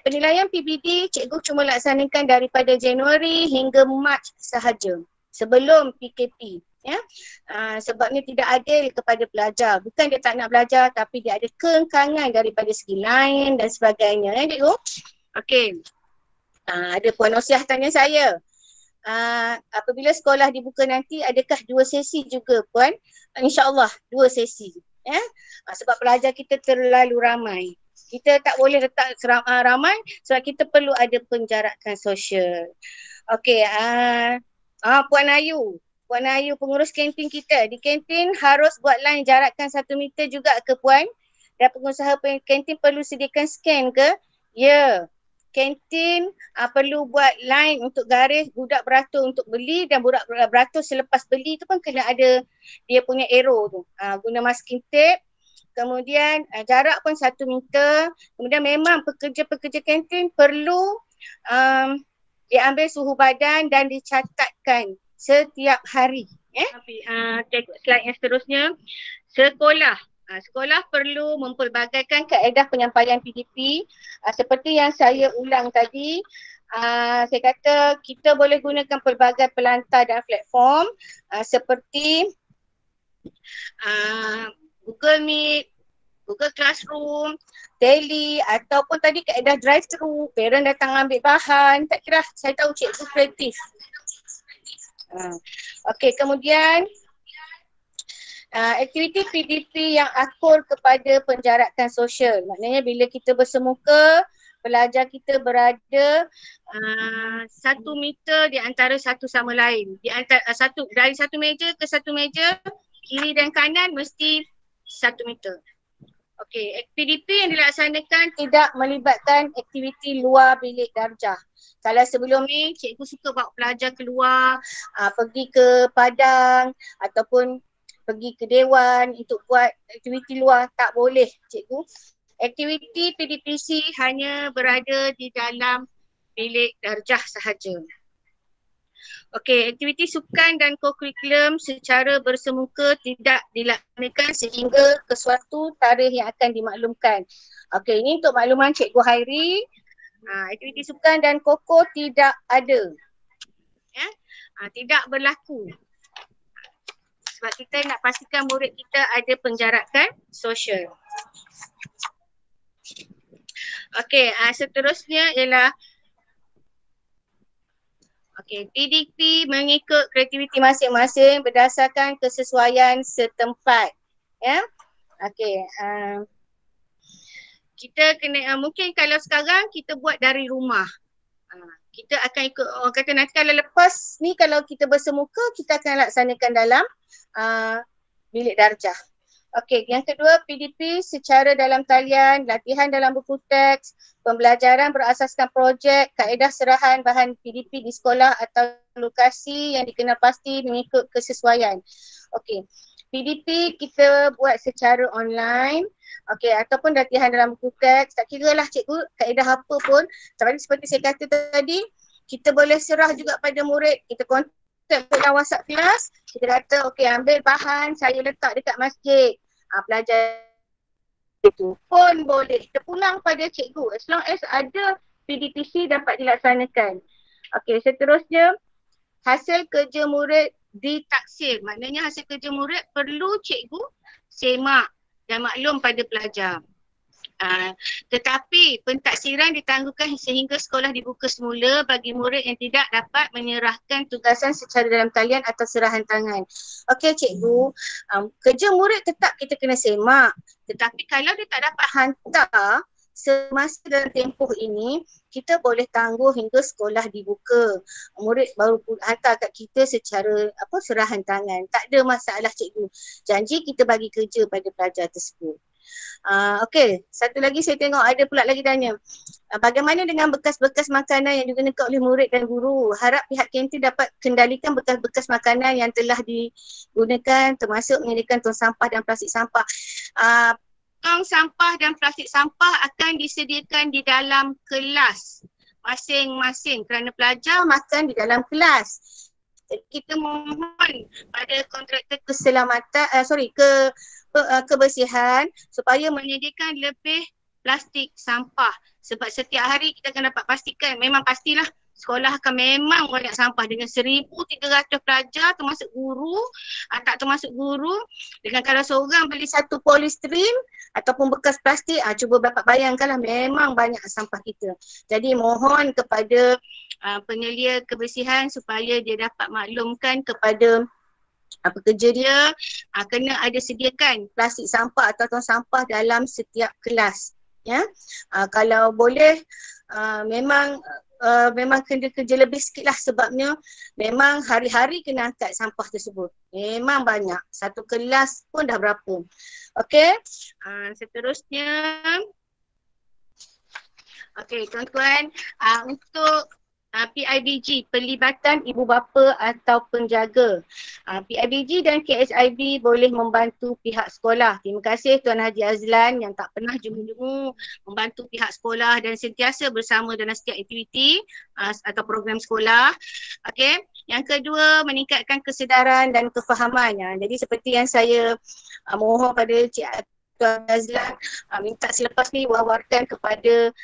Penilaian PBD cikgu cuma laksanakan daripada Januari hingga Mac sahaja sebelum PKP. Sebabnya tidak adil kepada pelajar. Bukan dia tak nak belajar tapi dia ada kengkangan daripada segi lain dan sebagainya. Cikgu? Okey. Ada Puan Osiah tanya saya. Apabila sekolah dibuka nanti adakah 2 sesi juga Puan? InsyaAllah 2 sesi. Sebab pelajar kita terlalu ramai. Kita tak boleh letak ramai sebab kita perlu ada penjarakan sosial. Okey. Puan Ayu pengurus kantin kita. Di kantin harus buat line jarakkan 1 meter juga ke Puan? Dan pengusaha kantin perlu sediakan scan ke? Ya. Kantin perlu buat line untuk garis budak beratur untuk beli dan budak beratur selepas beli tu pun kena ada dia punya arrow tu. Guna masking tape. Kemudian jarak pun 1 meter. Kemudian memang pekerja-pekerja kantin perlu diambil suhu badan dan dicatatkan setiap hari. Tengok slide yang seterusnya. Sekolah perlu mempelbagaikan kaedah penyampaian PDP seperti yang saya ulang tadi. Saya kata kita boleh gunakan pelbagai pelantar dan platform seperti Google Meet, Google Classroom, Tele ataupun tadi kaedah drive-thru, parent datang ambil bahan. Tak kira, saya tahu cikgu kreatif. Okey, kemudian aktiviti PDP yang akur kepada penjarakan sosial. Maknanya bila kita bersemuka, pelajar kita berada 1 meter di antara satu sama lain. Dari satu meja ke satu meja, kiri dan kanan mesti 1 meter. Okey, PDP yang dilaksanakan tidak melibatkan aktiviti luar bilik darjah. Kalau sebelum ni cikgu suka bawa pelajar keluar, pergi ke padang ataupun pergi ke dewan untuk buat aktiviti luar, tak boleh cikgu. Aktiviti PDPC hanya berada di dalam bilik darjah sahaja. Okey, aktiviti sukan dan co-curriculum secara bersemuka tidak dilaksanakan sehingga ke suatu tarikh yang akan dimaklumkan. Okey, ini untuk makluman Cikgu Hairi. Aktiviti sukan dan koko tidak ada. Tidak berlaku. Sebab kita nak pastikan murid kita ada penjarakan sosial. Okey, seterusnya ialah PDP mengikut kreativiti masing-masing berdasarkan kesesuaian setempat. Kita kena mungkin kalau sekarang kita buat dari rumah. Kita akan ikut orang kata nanti kalau lepas ni kalau kita bersemuka kita akan laksanakan dalam bilik darjah. Okey, yang kedua PDP secara dalam talian, latihan dalam buku teks, pembelajaran berasaskan projek, kaedah serahan bahan PDP di sekolah atau lokasi yang dikenal pasti mengikut kesesuaian. Okey, PDP kita buat secara online, okey, ataupun latihan dalam buku teks, tak kira lah cikgu kaedah apa pun. Seperti saya kata tadi, kita boleh serah juga pada murid, kita kontak dalam WhatsApp kelas, kita kata okey ambil bahan saya letak dekat masjid. Pelajar itu pun boleh. Kita pulang pada cikgu as long as ada PDPC dapat dilaksanakan. Okey, seterusnya hasil kerja murid ditaksir. Maknanya hasil kerja murid perlu cikgu semak dan maklum pada pelajar. Tetapi pentaksiran ditangguhkan sehingga sekolah dibuka semula bagi murid yang tidak dapat menyerahkan tugasan secara dalam talian atau serahan tangan. Okey cikgu, kerja murid tetap kita kena semak. Tetapi kalau dia tak dapat hantar semasa dalam tempoh ini kita boleh tangguh hingga sekolah dibuka. Murid baru hantar kat kita secara serahan tangan. Tak ada masalah cikgu. Janji kita bagi kerja pada pelajar tersebut. Okey, satu lagi saya tengok ada pula lagi tanya. Bagaimana dengan bekas-bekas makanan yang digunakan oleh murid dan guru? Harap pihak kantin dapat kendalikan bekas-bekas makanan yang telah digunakan, termasuk menyediakan tong sampah dan plastik sampah. Tong sampah dan plastik sampah akan disediakan di dalam kelas masing-masing kerana pelajar makan di dalam kelas. Kita mohon pada kontraktor kebersihan supaya menyediakan lebih plastik sampah, sebab setiap hari kita akan dapat pastikan, memang pastilah sekolah akan memang banyak sampah dengan 1,300 pelajar termasuk guru, tak termasuk guru. Dengan kalau seorang beli satu polystyrene ataupun bekas plastik, cuba dapat bayangkanlah memang banyak sampah kita. Jadi mohon kepada penyelia kebersihan supaya dia dapat maklumkan kepada pekerja dia, kena ada sediakan plastik sampah atau tong sampah dalam setiap kelas. Ya, kalau boleh memang kena kerja lebih sikit lah, sebabnya memang hari-hari kena angkat sampah tersebut. Memang banyak. Satu kelas pun dah berapa. Okey, seterusnya. Okey, tuan-tuan, untuk PIBG, pelibatan ibu bapa atau penjaga. PIBG dan KSIB boleh membantu pihak sekolah. Terima kasih Tuan Haji Azlan yang tak pernah jemu-jemu membantu pihak sekolah dan sentiasa bersama dalam setiap aktiviti atau program sekolah. Okey. Yang kedua, meningkatkan kesedaran dan kefahaman. Jadi seperti yang saya mohon pada Cik Tuan Azlan, minta selepas ni wawarkan kepada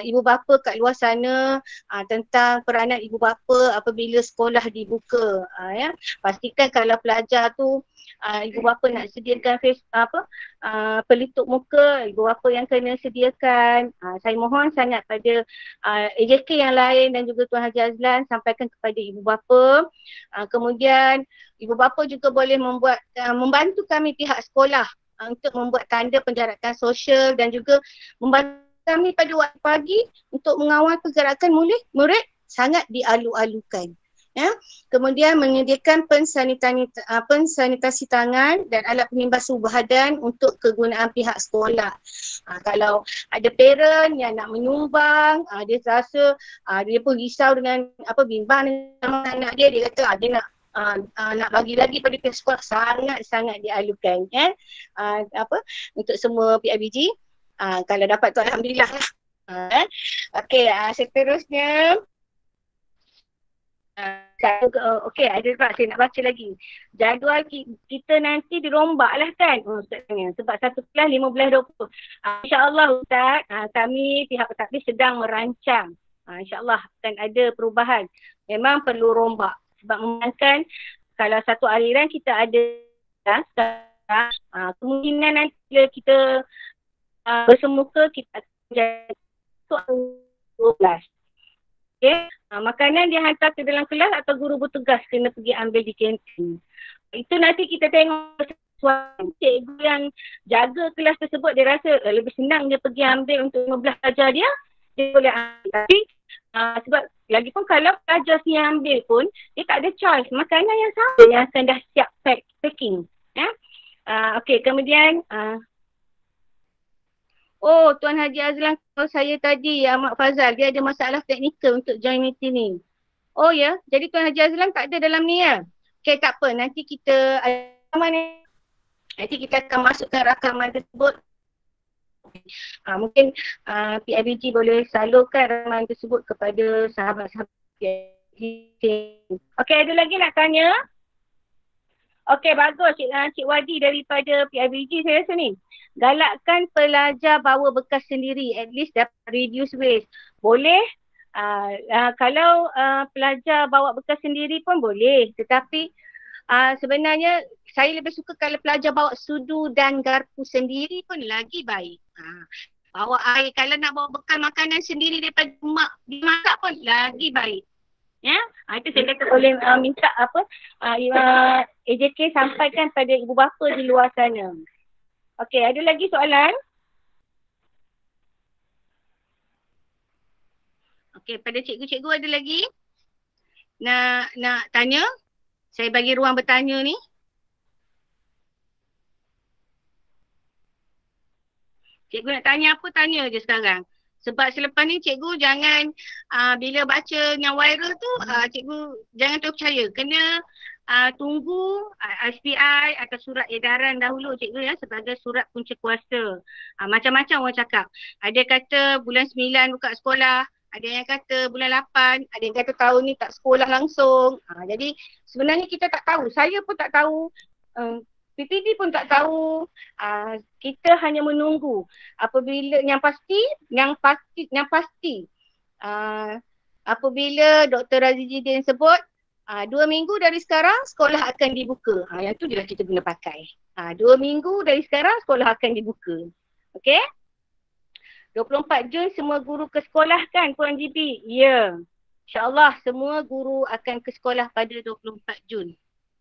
ibu bapa kat luar sana tentang peranan ibu bapa apabila sekolah dibuka. Ya. Pastikan kalau pelajar tu ibu bapa nak sediakan pelitup muka, ibu bapa yang kena sediakan. Saya mohon sangat pada AJK yang lain dan juga Tuan Haji Azlan sampaikan kepada ibu bapa. Kemudian ibu bapa juga boleh membantu kami pihak sekolah untuk membuat tanda penjarakan sosial dan juga membantu kami pada waktu pagi untuk mengawal pergerakan murid sangat dialu-alukan. Ya. Kemudian menyediakan pensanitasi tangan dan alat penimbas suhu badan untuk kegunaan pihak sekolah. Kalau ada parent yang nak menyumbang, dia rasa dia pun risau dengan bimbang dengan anak dia, dia kata dia nak bagi lagi pada pihak sekolah, sangat-sangat dialukan kan. Untuk semua PIBG, kalau dapat tu alhamdulillah lah. Okey, seterusnya okey, ada pak saya nak baca lagi. Jadual kita nanti dirombak lah kan. Ustaz tanya sebab satu kelas 15-20. InsyaAllah Ustaz, kami pihak pentadbir sedang merancang. InsyaAllah akan ada perubahan. Memang perlu rombak. Sebab memandangkan kalau satu aliran kita ada kemungkinan nanti bila kita bersemuka kita jadi 12. Okay. Makanan dia hantar ke dalam kelas atau guru bertugas kena pergi ambil di kantin. Itu nanti kita tengok cikgu yang jaga kelas tersebut, dia rasa lebih senang dia pergi ambil untuk 15 pelajar dia boleh ambil. Tapi sebab lagipun kalau pelajar ni ambil pun dia tak ada choice, makanan yang sama yang akan dah siap packing. Ya. Okey, kemudian Tuan Haji Azlan, saya tadi Ahmad Fazal, dia ada masalah teknikal untuk join meeting ni. Oh ya, jadi Tuan Haji Azlan tak ada dalam ni ya. Okey, tak apa, nanti kita akan masukkan rakaman tersebut. Mungkin PIBG boleh salurkan rakaman tersebut kepada sahabat-sahabat PIBG. Okey, ada lagi nak tanya? Okey, bagus Cik Wadi daripada PIBG saya rasa ni. Galakkan pelajar bawa bekas sendiri, at least dapat reduce waste. Boleh, kalau pelajar bawa bekas sendiri pun boleh. Tetapi sebenarnya saya lebih suka kalau pelajar bawa sudu dan garpu sendiri pun lagi baik. Bawa air, kalau nak bawa bekal makanan sendiri daripada mak dimasak pun lagi baik. Ya, itu saya kata boleh minta AJK sampaikan pada ibu bapa di luar sana. Okey, ada lagi soalan? Okey, pada cikgu-cikgu ada lagi nak tanya? Saya bagi ruang bertanya ni. Cikgu nak tanya apa, tanya je sekarang. Sebab selepas ni cikgu jangan bila baca yang viral tu cikgu jangan terpercaya. Kena tunggu SPI atau surat edaran dahulu cikgu ya, sebagai surat punca kuasa. Macam-macam orang cakap. Ada kata bulan 9 buka sekolah, ada yang kata bulan 8, ada yang kata tahun ni tak sekolah langsung. Jadi sebenarnya kita tak tahu. Saya pun tak tahu. PPD pun tak tahu. Kita hanya menunggu apabila yang pasti apabila Dr. Razidin sebut 2 minggu dari sekarang sekolah akan dibuka. Yang tu je lah kita guna pakai. 2 minggu dari sekarang sekolah akan dibuka. Okey? 24 Jun semua guru ke sekolah kan Puan GB? Ya. InsyaAllah semua guru akan ke sekolah pada 24 Jun.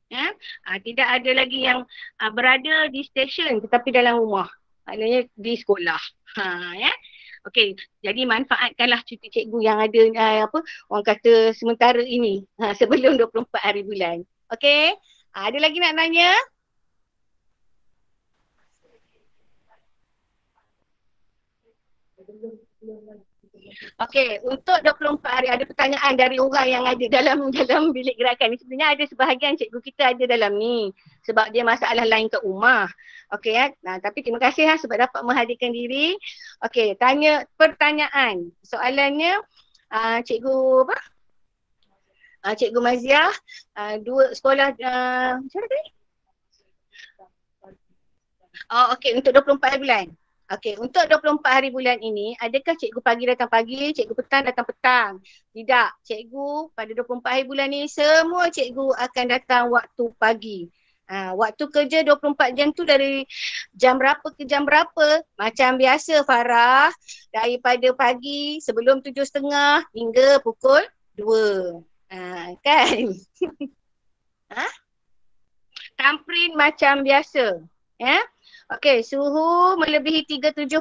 Ya? Tidak ada lagi yang berada di stesen tetapi dalam rumah. Maknanya di sekolah. Ya. Okey, jadi manfaatkanlah cuti cikgu yang ada orang kata sementara ini sebelum 24 hari bulan. Okey? Ada lagi nak tanya? Okey, untuk 24 hari ada pertanyaan dari orang yang ada dalam bilik gerakan ni. Sebenarnya ada sebahagian cikgu kita ada dalam ni sebab dia masalah lain kat rumah. Okey ya. Tapi terima kasih sebab dapat menghadirkan diri. Okey, tanya pertanyaan. Soalannya cikgu apa? Cikgu Maziah, dua sekolah macam mana tadi? Okey, untuk 24 hari bulan. Okey, untuk 24 hari bulan ini, adakah cikgu pagi datang pagi, cikgu petang datang petang? Tidak, cikgu pada 24 hari bulan ni semua cikgu akan datang waktu pagi. Waktu kerja 24 jam tu dari jam berapa ke jam berapa? Macam biasa Farah, daripada pagi sebelum 7.30 hingga pukul 2. Kan? Tamprin macam biasa. Ya? Okey, suhu melebihi 37.5.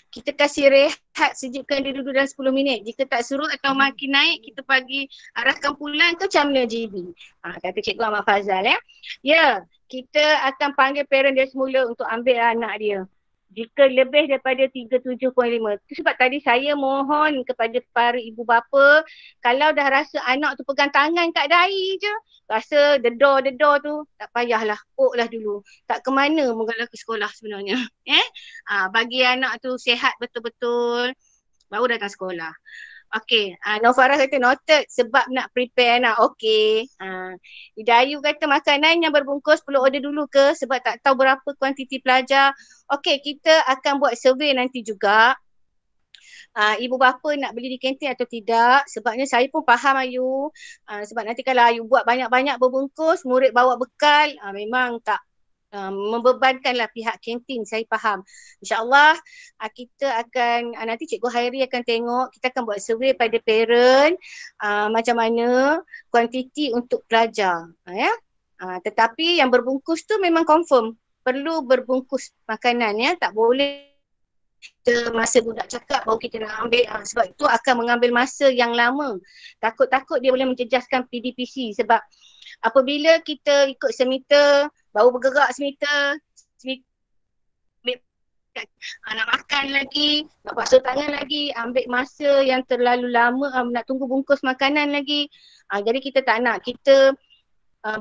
Kita kasih rehat, sejukkan dia dulu dalam 10 minit. Jika tak surut atau makin naik, kita bagi arahkan pulang ke macam mana GB. Kata Cikgu Ahmad Fazal ya. Ya, kita akan panggil parent dia semula untuk ambil anak dia. Jika lebih daripada 37.5. Itu sebab tadi saya mohon kepada para ibu bapa, kalau dah rasa anak tu pegang tangan kat dahi je, rasa dedor-dedor tu, tak payahlah, lah dulu. Tak ke mana menggalah ke sekolah sebenarnya. Bagi anak tu sihat betul-betul, baru datang sekolah. Okey, Nofarah kata noted sebab nak prepare anak. Okey. Hidayu kata makanan yang berbungkus perlu order dulu ke sebab tak tahu berapa kuantiti pelajar. Okey, kita akan buat survey nanti juga. Ibu bapa nak beli di kantin atau tidak. Sebabnya saya pun faham Ayu. Sebab nanti kalau Ayu buat banyak-banyak berbungkus, murid bawa bekal, memang tak membebankanlah pihak kantin, saya faham. InsyaAllah kita akan, nanti Cikgu Hairi akan tengok, kita akan buat survey pada parent macam mana kuantiti untuk pelajar. Tetapi yang berbungkus tu memang confirm, perlu berbungkus makanan ya, tak boleh masa budak cakap baru kita nak ambil, sebab itu akan mengambil masa yang lama. Takut-takut dia boleh menjejaskan PDPC sebab apabila kita ikut semiter, baru bergerak semiter nak makan lagi, nak basuh tangan lagi, ambil masa yang terlalu lama, nak tunggu bungkus makanan lagi. Jadi kita tak nak, kita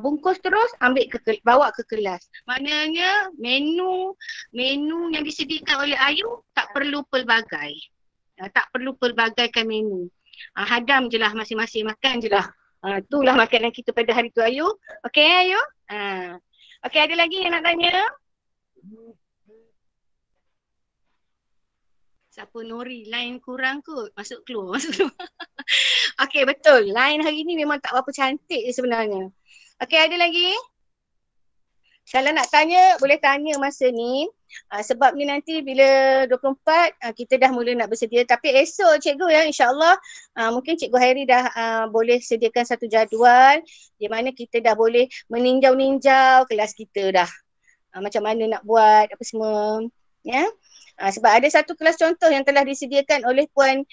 bungkus terus ambil bawa ke kelas. Maknanya menu yang disediakan oleh Ayu tak perlu pelbagai. Tak perlu pelbagaikan menu. Hadam je lah masing-masing, makan je lah. Itulah makanan kita pada hari tu Ayu. Okey Ayu? Okey, ada lagi yang nak tanya? Siapa Nori? Line kurang kot. Masuk keluar. Okey, betul. Line hari ni memang tak berapa cantik sebenarnya. Okey, ada lagi? Kalau nak tanya, boleh tanya masa ni. Sebab ni nanti bila 24, kita dah mula nak bersedia. Tapi esok cikgu ya, insyaAllah mungkin Cikgu Hairi dah boleh sediakan satu jadual di mana kita dah boleh meninjau-ninjau kelas kita dah. Macam mana nak buat, apa semua. Ya. Sebab ada satu kelas contoh yang telah disediakan oleh Puan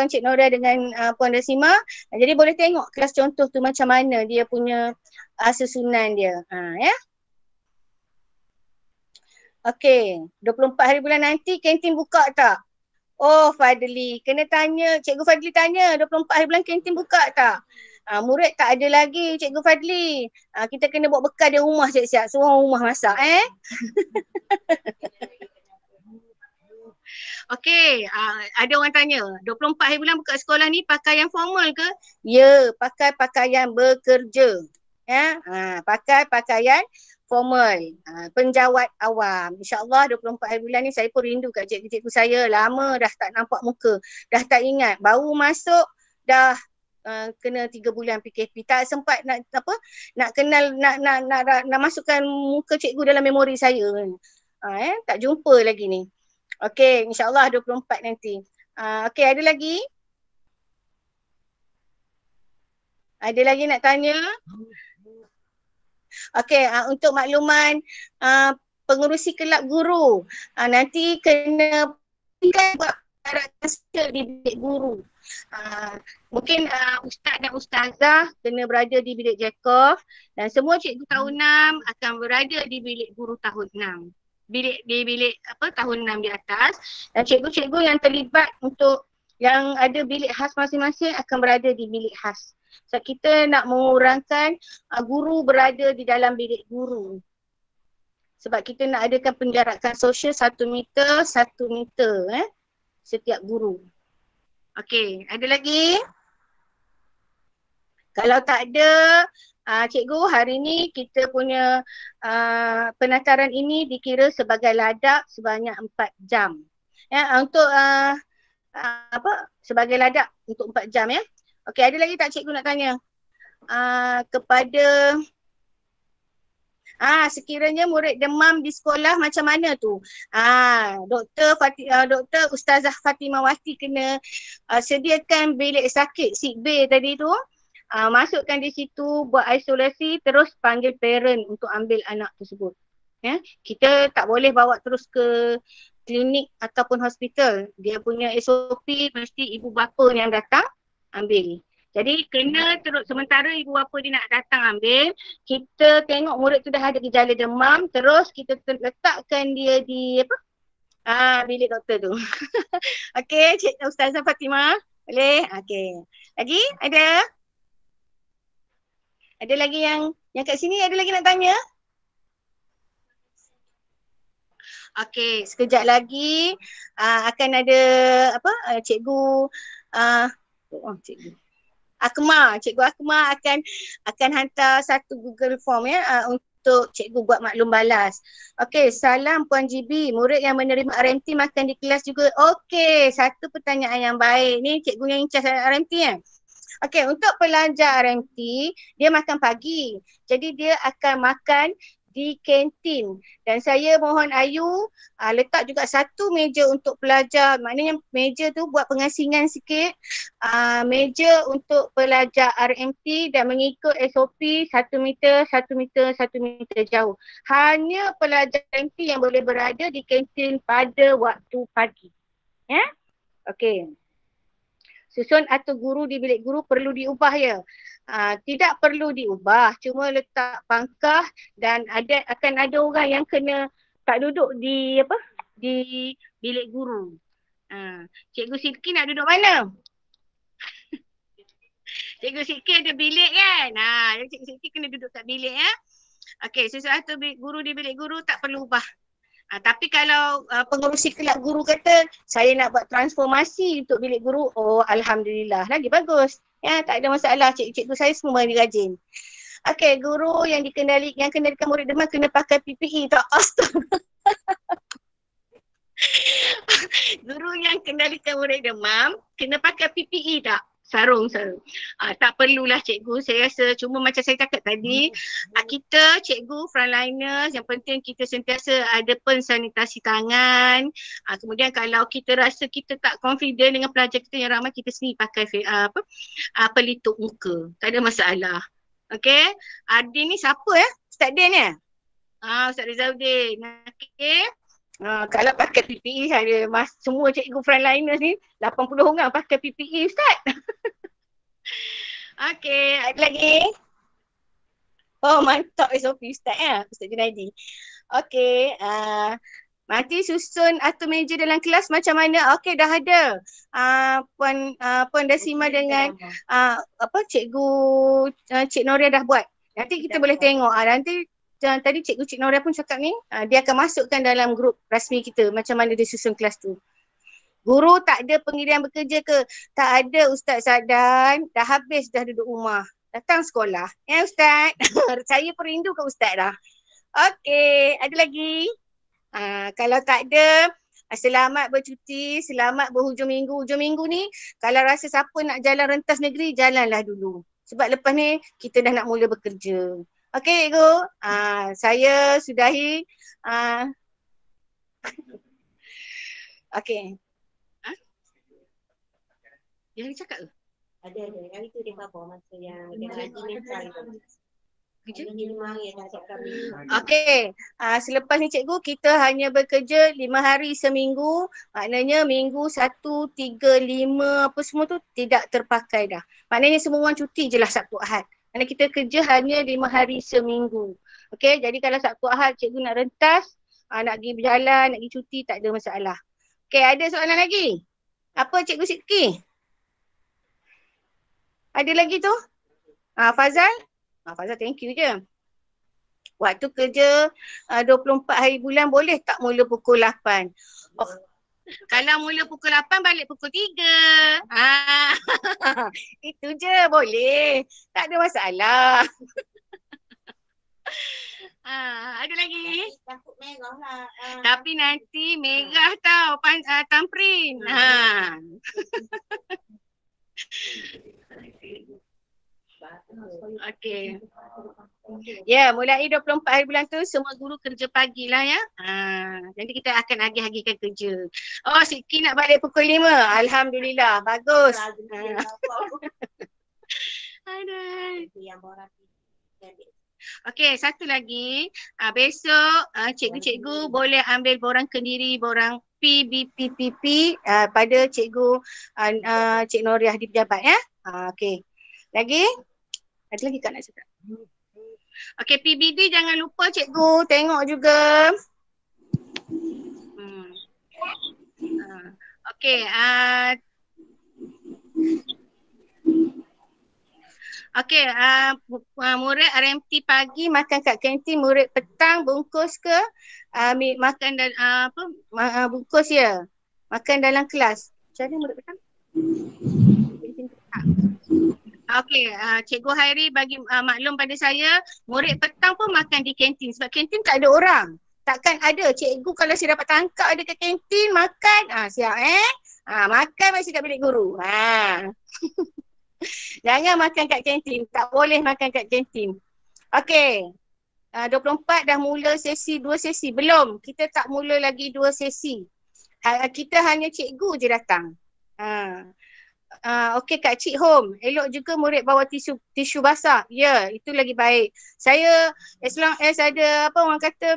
Cik Nora dengan Puan Rasima. Jadi boleh tengok kelas contoh tu macam mana dia punya susunan dia. Ya. Okey, 24 hari bulan nanti kantin buka tak? Oh Fadli, kena tanya, Cikgu Fadli tanya 24 hari bulan kantin buka tak? Murid tak ada lagi Cikgu Fadli. Kita kena buat bekal di rumah siap-siap, suruh rumah masak Okey, ada orang tanya, 24 hari bulan buka sekolah ni pakaian formal ke? Ya, pakai pakaian bekerja. Ya, pakai pakaian formal. Penjawat awam. InsyaAllah 24 hari bulan ni saya pun rindu kat cikgu-cikgu saya. Lama dah tak nampak muka. Dah tak ingat. Baru masuk dah kena 3 bulan PKP. Tak sempat nak kenal, nak masukkan muka cikgu dalam memori saya. Tak jumpa lagi ni. Okey, insyaAllah 24 nanti. Okey, ada lagi? Ada lagi nak tanya? Okey, untuk makluman pengurusi kelab guru, nanti kena buat perkhidmatan di bilik guru. Mungkin ustaz dan ustazah kena berada di bilik Jacob dan semua cikgu tahun 6 akan berada di bilik guru tahun 6. Bilik tahun 6 di atas, dan cikgu-cikgu yang terlibat untuk yang ada bilik khas masing-masing akan berada di bilik khas. So kita nak mengurangkan guru berada di dalam bilik guru. Sebab kita nak adakan penjarakan sosial 1 meter setiap guru. Okey, ada lagi? Kalau tak ada, cikgu, hari ni kita punya penataran ini dikira sebagai ladak sebanyak 4 jam. Ya, untuk sebagai ladak untuk 4 jam ya. Okey, ada lagi tak cikgu nak tanya? Kepada sekiranya murid demam di sekolah macam mana tu? Doktor Ustazah Fatimawati kena sediakan bilik sakit sick bay tadi tu. Masukkan di situ, buat isolasi, terus panggil parent untuk ambil anak tersebut. Ya, kita tak boleh bawa terus ke klinik ataupun hospital. Dia punya SOP mesti ibu bapa yang datang ambil. Jadi kena terus, sementara ibu bapa dia nak datang ambil, kita tengok murid tu dah ada gejala demam, terus kita letakkan dia di bilik doktor tu. Okey, Cik Ustazah Fatimah, boleh? Okey. Lagi ada? Ada lagi yang kat sini ada lagi nak tanya? Okey, sekejap lagi akan ada cikgu Cikgu Akmal akan hantar satu Google Form ya untuk cikgu buat maklum balas. Okey, salam Puan GB, murid yang menerima RMT makan di kelas juga. Okey, satu pertanyaan yang baik. Ni cikgu yang in charge RMT kan? Okey, untuk pelajar RMT, dia makan pagi. Jadi dia akan makan di kantin. Dan saya mohon Ayu letak juga satu meja untuk pelajar. Maknanya meja tu buat pengasingan sikit. Meja untuk pelajar RMT dan mengikut SOP 1 meter jauh. Hanya pelajar RMT yang boleh berada di kantin pada waktu pagi. Ya? Okey. Susun atau guru di bilik guru perlu diubah ya. Tidak perlu diubah, cuma letak pangkah dan akan ada orang yang kena tak duduk di bilik guru. Cikgu Silki nak duduk mana? Cikgu Silki ada bilik kan? Cikgu Silki kena duduk kat bilik ya. Okey, sesuatu guru di bilik guru tak perlu ubah. Tapi kalau pengurusi kelab guru kata saya nak buat transformasi untuk bilik guru, oh alhamdulillah, lagi bagus. Ya, tak ada masalah, cikgu saya semua rajin. Okey, guru yang kendalikan murid demam kena pakai PPE tak? Astaga. Guru yang kendalikan murid demam kena pakai PPE tak? Sarung. Tak perlulah cikgu, saya rasa cuma macam saya cakap tadi, kita cikgu frontliners yang penting kita sentiasa ada pensanitasi tangan. Kemudian kalau kita rasa kita tak confident dengan pelajar kita yang ramai, kita sendiri pakai pelitup muka, tak ada masalah. Okey, Adin ni siapa ya? Ustaz Din ya? Ustaz Rizaldin. Okey. Kalau pakai PPE ada semua cikgu frontliners ni 80 orang pakai PPE Ustaz. Okey, ada lagi? Oh, mantap SOP Ustaz ya, Ustaz Junaidi. Okey, nanti susun atur meja dalam kelas macam mana? Okey, dah ada. Puan Dasima dengan cikgu Cik Noria dah buat. Nanti kita boleh tengok. Nanti tadi cikgu Cik Noria pun cakap ni, dia akan masukkan dalam grup rasmi kita macam mana dia susun kelas tu. Guru tak ada pengirian bekerja ke? Tak ada Ustaz Sadan. Dah habis dah duduk rumah. Datang sekolah. Ya Ustaz. Saya pun rindu ke Ustaz dah. Okey. Ada lagi? Kalau tak ada, selamat bercuti. Selamat berhujung minggu. Hujung minggu ni, kalau rasa siapa nak jalan rentas negeri, jalanlah dulu. Sebab lepas ni, kita dah nak mula bekerja. Okey, Cikgu. Saya sudahi. Okey. Dia hari cakap ke? Ada. Hari tu dia cover masa yang dia ngaji mental tu. Kerja? 5 hari yang tak kami. Okey. Selepas ni cikgu, kita hanya bekerja 5 hari seminggu. Maknanya minggu 1, 3, 5 apa semua tu tidak terpakai dah. Maknanya semua orang cuti je lah Sabtu Ahad. Kerana kita kerja hanya 5 hari seminggu. Okey, jadi kalau Sabtu Ahad cikgu nak rentas, nak pergi berjalan, nak pergi cuti, tak ada masalah. Okey, ada soalan lagi? Apa Cikgu Sidki? Ada lagi tu? Fazal? Fazal thank you je. Waktu kerja 24 hari bulan boleh tak mula pukul 8? Kalau mula pukul 8 balik pukul 3. Itu je boleh. Tak ada masalah. Ada lagi? Takut merah lah. Tapi nanti merah tau thumbprint. Okey. Ya, mulai 24 hari bulan tu semua guru kerja pagi lah ya. Jadi kita akan agih-agihkan kerja. Oh, Siki nak balik pukul 5. Alhamdulillah, bagus. Ada. Okey, satu lagi. Besok cikgu-cikgu boleh ambil borang kendiri, borang PBPPP pada cikgu Cik Noriah di pejabat ya. Okey. Lagi? Ada lagi tak nak cakap? Okey, PBD jangan lupa cikgu tengok juga. Okey, okey, murid RMT pagi makan kat kantin, murid petang bungkus ke makan dan bungkus ya. Makan dalam kelas. Macam mana murid petang? Okey, Cikgu Hairi bagi maklum pada saya, murid petang pun makan di kantin sebab kantin tak ada orang. Takkan ada cikgu kalau saya dapat tangkap ada ke kantin makan, siap makan masih kat bilik guru. Jangan makan kat kantin, tak boleh makan kat kantin. Okey. 24 dah mula sesi 2 sesi. Belum, kita tak mula lagi 2 sesi. Kita hanya cikgu je datang. Okey Kak Cik Home, elok juga murid bawa tisu basah. Ya, itu lagi baik. Saya as long as ada orang kata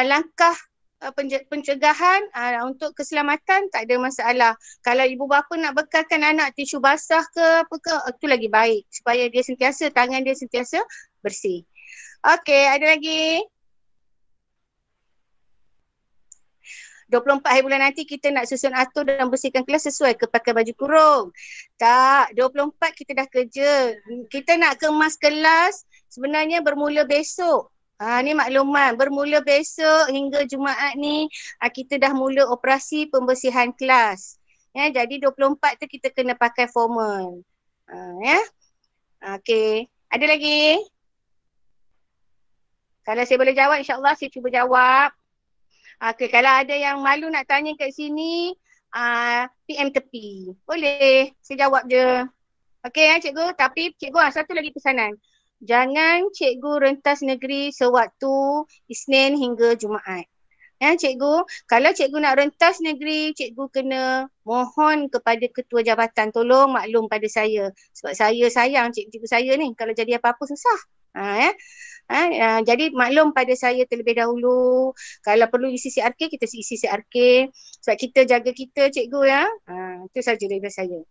langkah pencegahan untuk keselamatan tak ada masalah. Kalau ibu bapa nak bekalkan anak tisu basah ke apa ke, itu lagi baik supaya dia sentiasa tangan dia sentiasa bersih. Okey, ada lagi? 24 hari bulan nanti kita nak susun atur dan bersihkan kelas sesuai ke pakai baju kurung. Tak, 24 kita dah kerja. Kita nak kemas kelas sebenarnya bermula besok. Ni makluman, bermula besok hingga Jumaat ni kita dah mula operasi pembersihan kelas. Ya, jadi 24 tu kita kena pakai formal. Ya. Okey, ada lagi? Kalau saya boleh jawab, insya-Allah saya cuba jawab. Okay, kalau ada yang malu nak tanya kat sini, PM tepi. Boleh, saya jawab je. Okey ya cikgu, tapi cikgu satu lagi pesanan. Jangan cikgu rentas negeri sewaktu Isnin hingga Jumaat. Ya cikgu, kalau cikgu nak rentas negeri, cikgu kena mohon kepada ketua jabatan tolong maklum pada saya. Sebab saya sayang cikgu saya ni, kalau jadi apa-apa susah. Jadi maklum pada saya terlebih dahulu, kalau perlu isi CRK, kita isi CRK. Sebab kita jaga kita, cikgu ya. Itu saja daripada saya.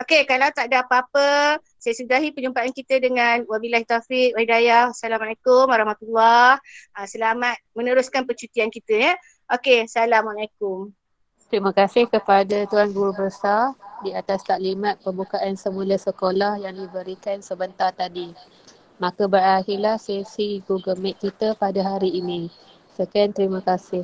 Okey, kalau tak ada apa-apa, saya sudahi perjumpaan kita dengan wabillahi taufiq wa hidayah. Assalamualaikum warahmatullahi. Selamat meneruskan percutian kita ya. Okey, Assalamualaikum. Terima kasih kepada Tuan Guru Besar di atas taklimat pembukaan semula sekolah yang diberikan sebentar tadi. Maka berakhirlah sesi Google Meet kita pada hari ini. Sekian, terima kasih.